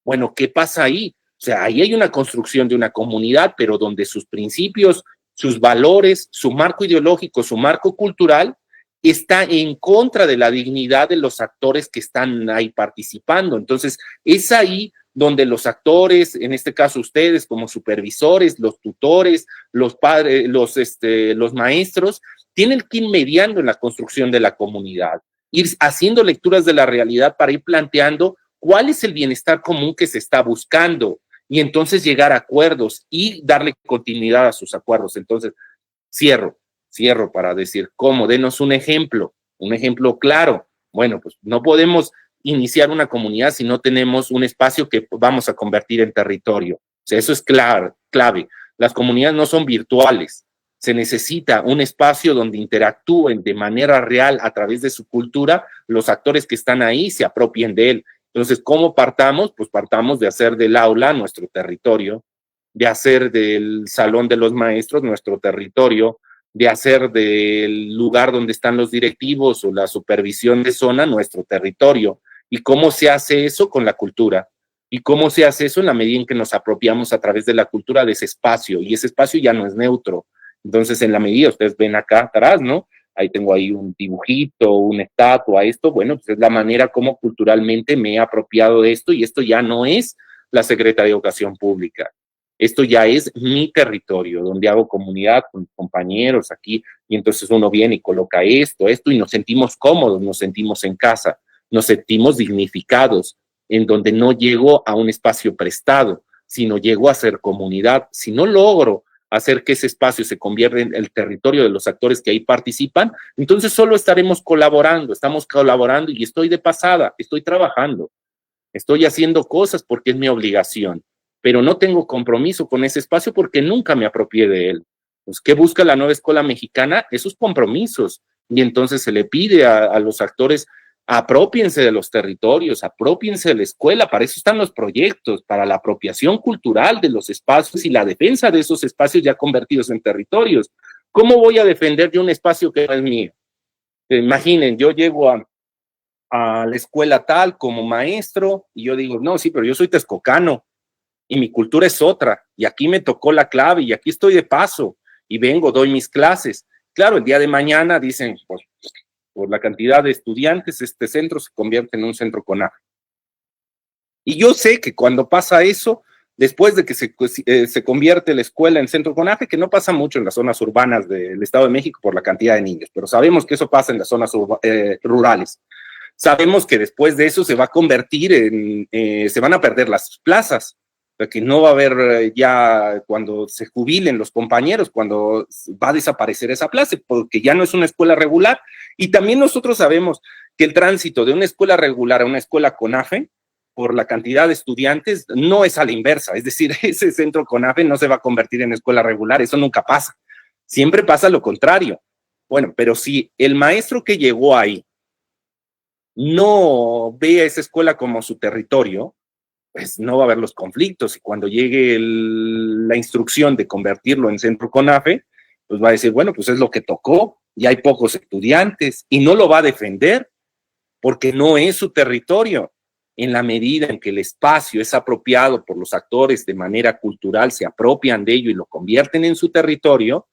Bueno, ¿qué pasa ahí? O sea, ahí hay una construcción de una comunidad, pero donde sus principios, sus valores, su marco ideológico, su marco cultural, está en contra de la dignidad de los actores que están ahí participando. Entonces, es ahí donde los actores, en este caso ustedes como supervisores, los tutores, los padres, los maestros, tienen que ir mediando en la construcción de la comunidad, ir haciendo lecturas de la realidad para ir planteando cuál es el bienestar común que se está buscando, y entonces llegar a acuerdos y darle continuidad a sus acuerdos. Entonces, cierro para decir, ¿cómo? Denos un ejemplo claro. Bueno, pues no podemos iniciar una comunidad si no tenemos un espacio que vamos a convertir en territorio. O sea, eso es clave. Las comunidades no son virtuales. Se necesita un espacio donde interactúen de manera real a través de su cultura, los actores que están ahí se apropien de él. Entonces, ¿cómo partamos? Pues partamos de hacer del aula nuestro territorio, de hacer del salón de los maestros nuestro territorio, de hacer del lugar donde están los directivos o la supervisión de zona nuestro territorio. ¿Y cómo se hace eso? Con la cultura. ¿Y cómo se hace eso? En la medida en que nos apropiamos a través de la cultura de ese espacio, y ese espacio ya no es neutro. Entonces, en la medida, ustedes ven acá atrás, ¿no? Ahí tengo ahí un dibujito, una estatua, esto, bueno, pues es la manera como culturalmente me he apropiado de esto, y esto ya no es la Secretaría de Educación Pública. Esto ya es mi territorio, donde hago comunidad con compañeros aquí, y entonces uno viene y coloca esto, y nos sentimos cómodos, nos sentimos en casa, nos sentimos dignificados, en donde no llego a un espacio prestado, sino llego a ser comunidad. Si no logro hacer que ese espacio se convierta en el territorio de los actores que ahí participan, entonces solo estamos colaborando, y estoy de pasada, estoy trabajando, estoy haciendo cosas porque es mi obligación, pero no tengo compromiso con ese espacio porque nunca me apropié de él. Pues, ¿qué busca la nueva escuela mexicana? Esos compromisos, y entonces se le pide a los actores, aprópiense de los territorios, aprópiense de la escuela. Para eso están los proyectos, para la apropiación cultural de los espacios y la defensa de esos espacios ya convertidos en territorios. ¿Cómo voy a defender yo un espacio que no es mío? Imaginen, yo llego a la escuela tal como maestro y yo digo, no, sí, pero yo soy texcocano y mi cultura es otra, y aquí me tocó la clave y aquí estoy de paso y vengo, doy mis clases. Claro, el día de mañana dicen, pues, por la cantidad de estudiantes, este centro se convierte en un centro CONAF. Y yo sé que cuando pasa eso, después de que se convierte la escuela en centro CONAFE, que no pasa mucho en las zonas urbanas del Estado de México por la cantidad de niños, pero sabemos que eso pasa en las zonas rurales. Sabemos que después de eso se va a convertir se van a perder las plazas, porque no va a haber ya cuando se jubilen los compañeros, cuando va a desaparecer esa plaza, porque ya no es una escuela regular. Y también nosotros sabemos que el tránsito de una escuela regular a una escuela CONAFE, por la cantidad de estudiantes, no es a la inversa, es decir, ese centro CONAFE no se va a convertir en escuela regular, eso nunca pasa, siempre pasa lo contrario. Bueno, pero si el maestro que llegó ahí no ve a esa escuela como su territorio, pues no va a haber los conflictos, y cuando llegue la instrucción de convertirlo en centro CONAFE, pues va a decir, bueno, pues es lo que tocó, y hay pocos estudiantes, y no lo va a defender, porque no es su territorio. En la medida en que el espacio es apropiado por los actores de manera cultural, se apropian de ello y lo convierten en su territorio,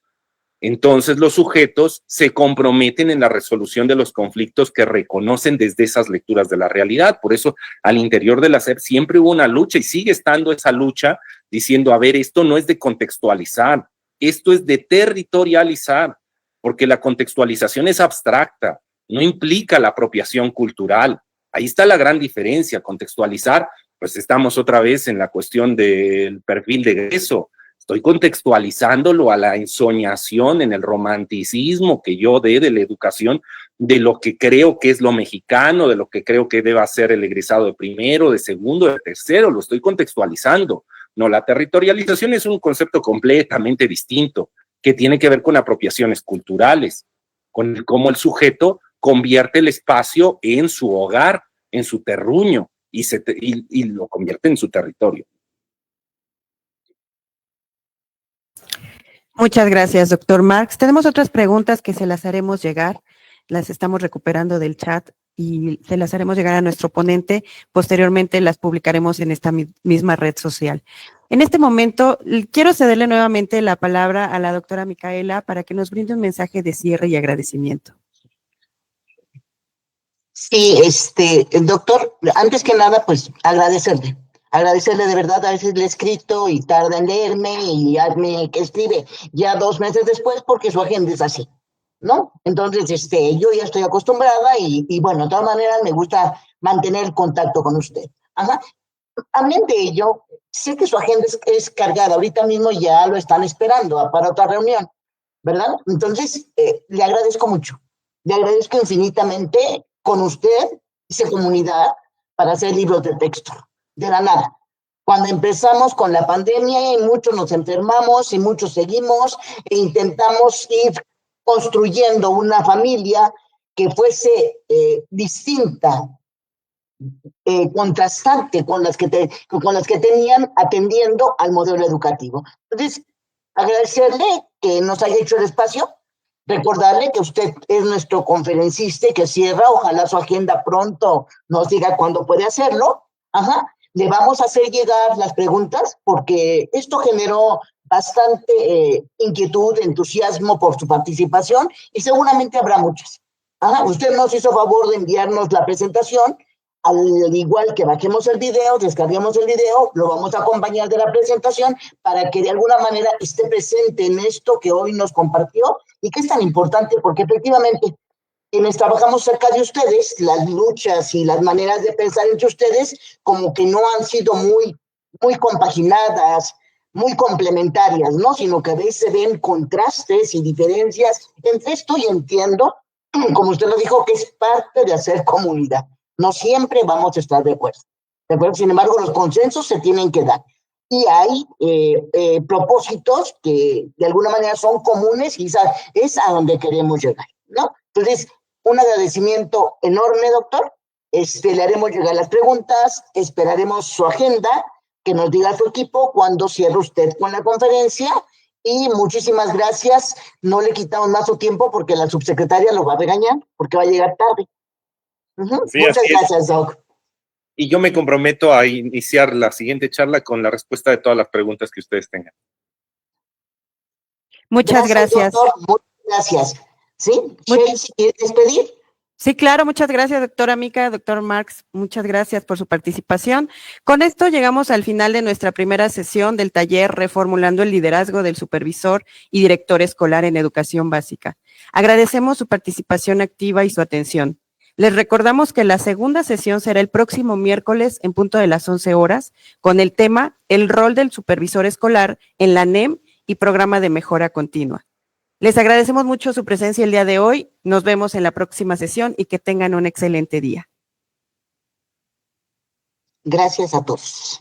entonces los sujetos se comprometen en la resolución de los conflictos que reconocen desde esas lecturas de la realidad. Por eso, al interior de la SEP siempre hubo una lucha y sigue estando esa lucha diciendo, a ver, esto no es de contextualizar, esto es de territorializar, porque la contextualización es abstracta, no implica la apropiación cultural. Ahí está la gran diferencia. Contextualizar, pues estamos otra vez en la cuestión del perfil de egreso. Estoy contextualizándolo a la ensoñación, en el romanticismo que yo dé de la educación, de lo que creo que es lo mexicano, de lo que creo que deba ser el egresado de primero, de segundo, de tercero, lo estoy contextualizando. No, la territorialización es un concepto completamente distinto, que tiene que ver con apropiaciones culturales, con cómo el sujeto convierte el espacio en su hogar, en su terruño, y lo convierte en su territorio. Muchas gracias, doctor Marx. Tenemos otras preguntas que se las haremos llegar, las estamos recuperando del chat y se las haremos llegar a nuestro ponente. Posteriormente las publicaremos en esta misma red social. En este momento, quiero cederle nuevamente la palabra a la doctora Micaela para que nos brinde un mensaje de cierre y agradecimiento. Sí, doctor, antes que nada, pues agradecerle de verdad. A veces le he escrito y tarda en leerme y hazme que escribe ya 2 meses después porque su agenda es así, ¿no? Entonces, yo ya estoy acostumbrada y bueno, de todas maneras me gusta mantener contacto con usted. Ajá. Amén de ello, sé que su agenda es cargada, ahorita mismo ya lo están esperando para otra reunión, ¿verdad? Entonces, le agradezco mucho, le agradezco infinitamente. Con usted hice comunidad para hacer libros de texto, de la nada. Cuando empezamos con la pandemia y muchos nos enfermamos y muchos seguimos e intentamos ir construyendo una familia que fuese distinta, contrastante con las que tenían atendiendo al modelo educativo. Entonces, agradecerle que nos haya hecho el espacio. Recordarle que usted es nuestro conferencista y que cierra, ojalá su agenda pronto nos diga cuándo puede hacerlo. Ajá. Le vamos a hacer llegar las preguntas porque esto generó bastante inquietud, entusiasmo por su participación y seguramente habrá muchas. Ajá. Usted nos hizo favor de enviarnos la presentación, al igual que bajemos el video, descarguemos el video, lo vamos a acompañar de la presentación para que de alguna manera esté presente en esto que hoy nos compartió y que es tan importante porque efectivamente quienes trabajamos cerca de ustedes, las luchas y las maneras de pensar entre ustedes como que no han sido muy compaginadas, muy complementarias, ¿no? Sino que a veces se ven contrastes y diferencias entre esto y entiendo, como usted lo dijo, que es parte de hacer comunidad. No siempre vamos a estar de acuerdo. Sin embargo, los consensos se tienen que dar. Y hay propósitos que de alguna manera son comunes y es a donde queremos llegar, ¿no? Entonces, un agradecimiento enorme, doctor. Le haremos llegar las preguntas, esperaremos su agenda, que nos diga su equipo cuándo cierre usted con la conferencia. Y muchísimas gracias. No le quitamos más su tiempo porque la subsecretaria lo va a regañar porque va a llegar tarde. Sí, muchas gracias, Doc. Y yo me comprometo a iniciar la siguiente charla con la respuesta de todas las preguntas que ustedes tengan. Muchas gracias. Doctor, muchas gracias. ¿Sí? ¿Quieres despedir? Sí, claro, muchas gracias, doctora Mica, doctor Marx, muchas gracias por su participación. Con esto llegamos al final de nuestra primera sesión del taller Reformulando el liderazgo del supervisor y director escolar en educación básica. Agradecemos su participación activa y su atención. Les recordamos que la segunda sesión será el próximo miércoles en punto de las 11 horas con el tema El rol del supervisor escolar en la NEM y programa de mejora continua. Les agradecemos mucho su presencia el día de hoy. Nos vemos en la próxima sesión y que tengan un excelente día. Gracias a todos.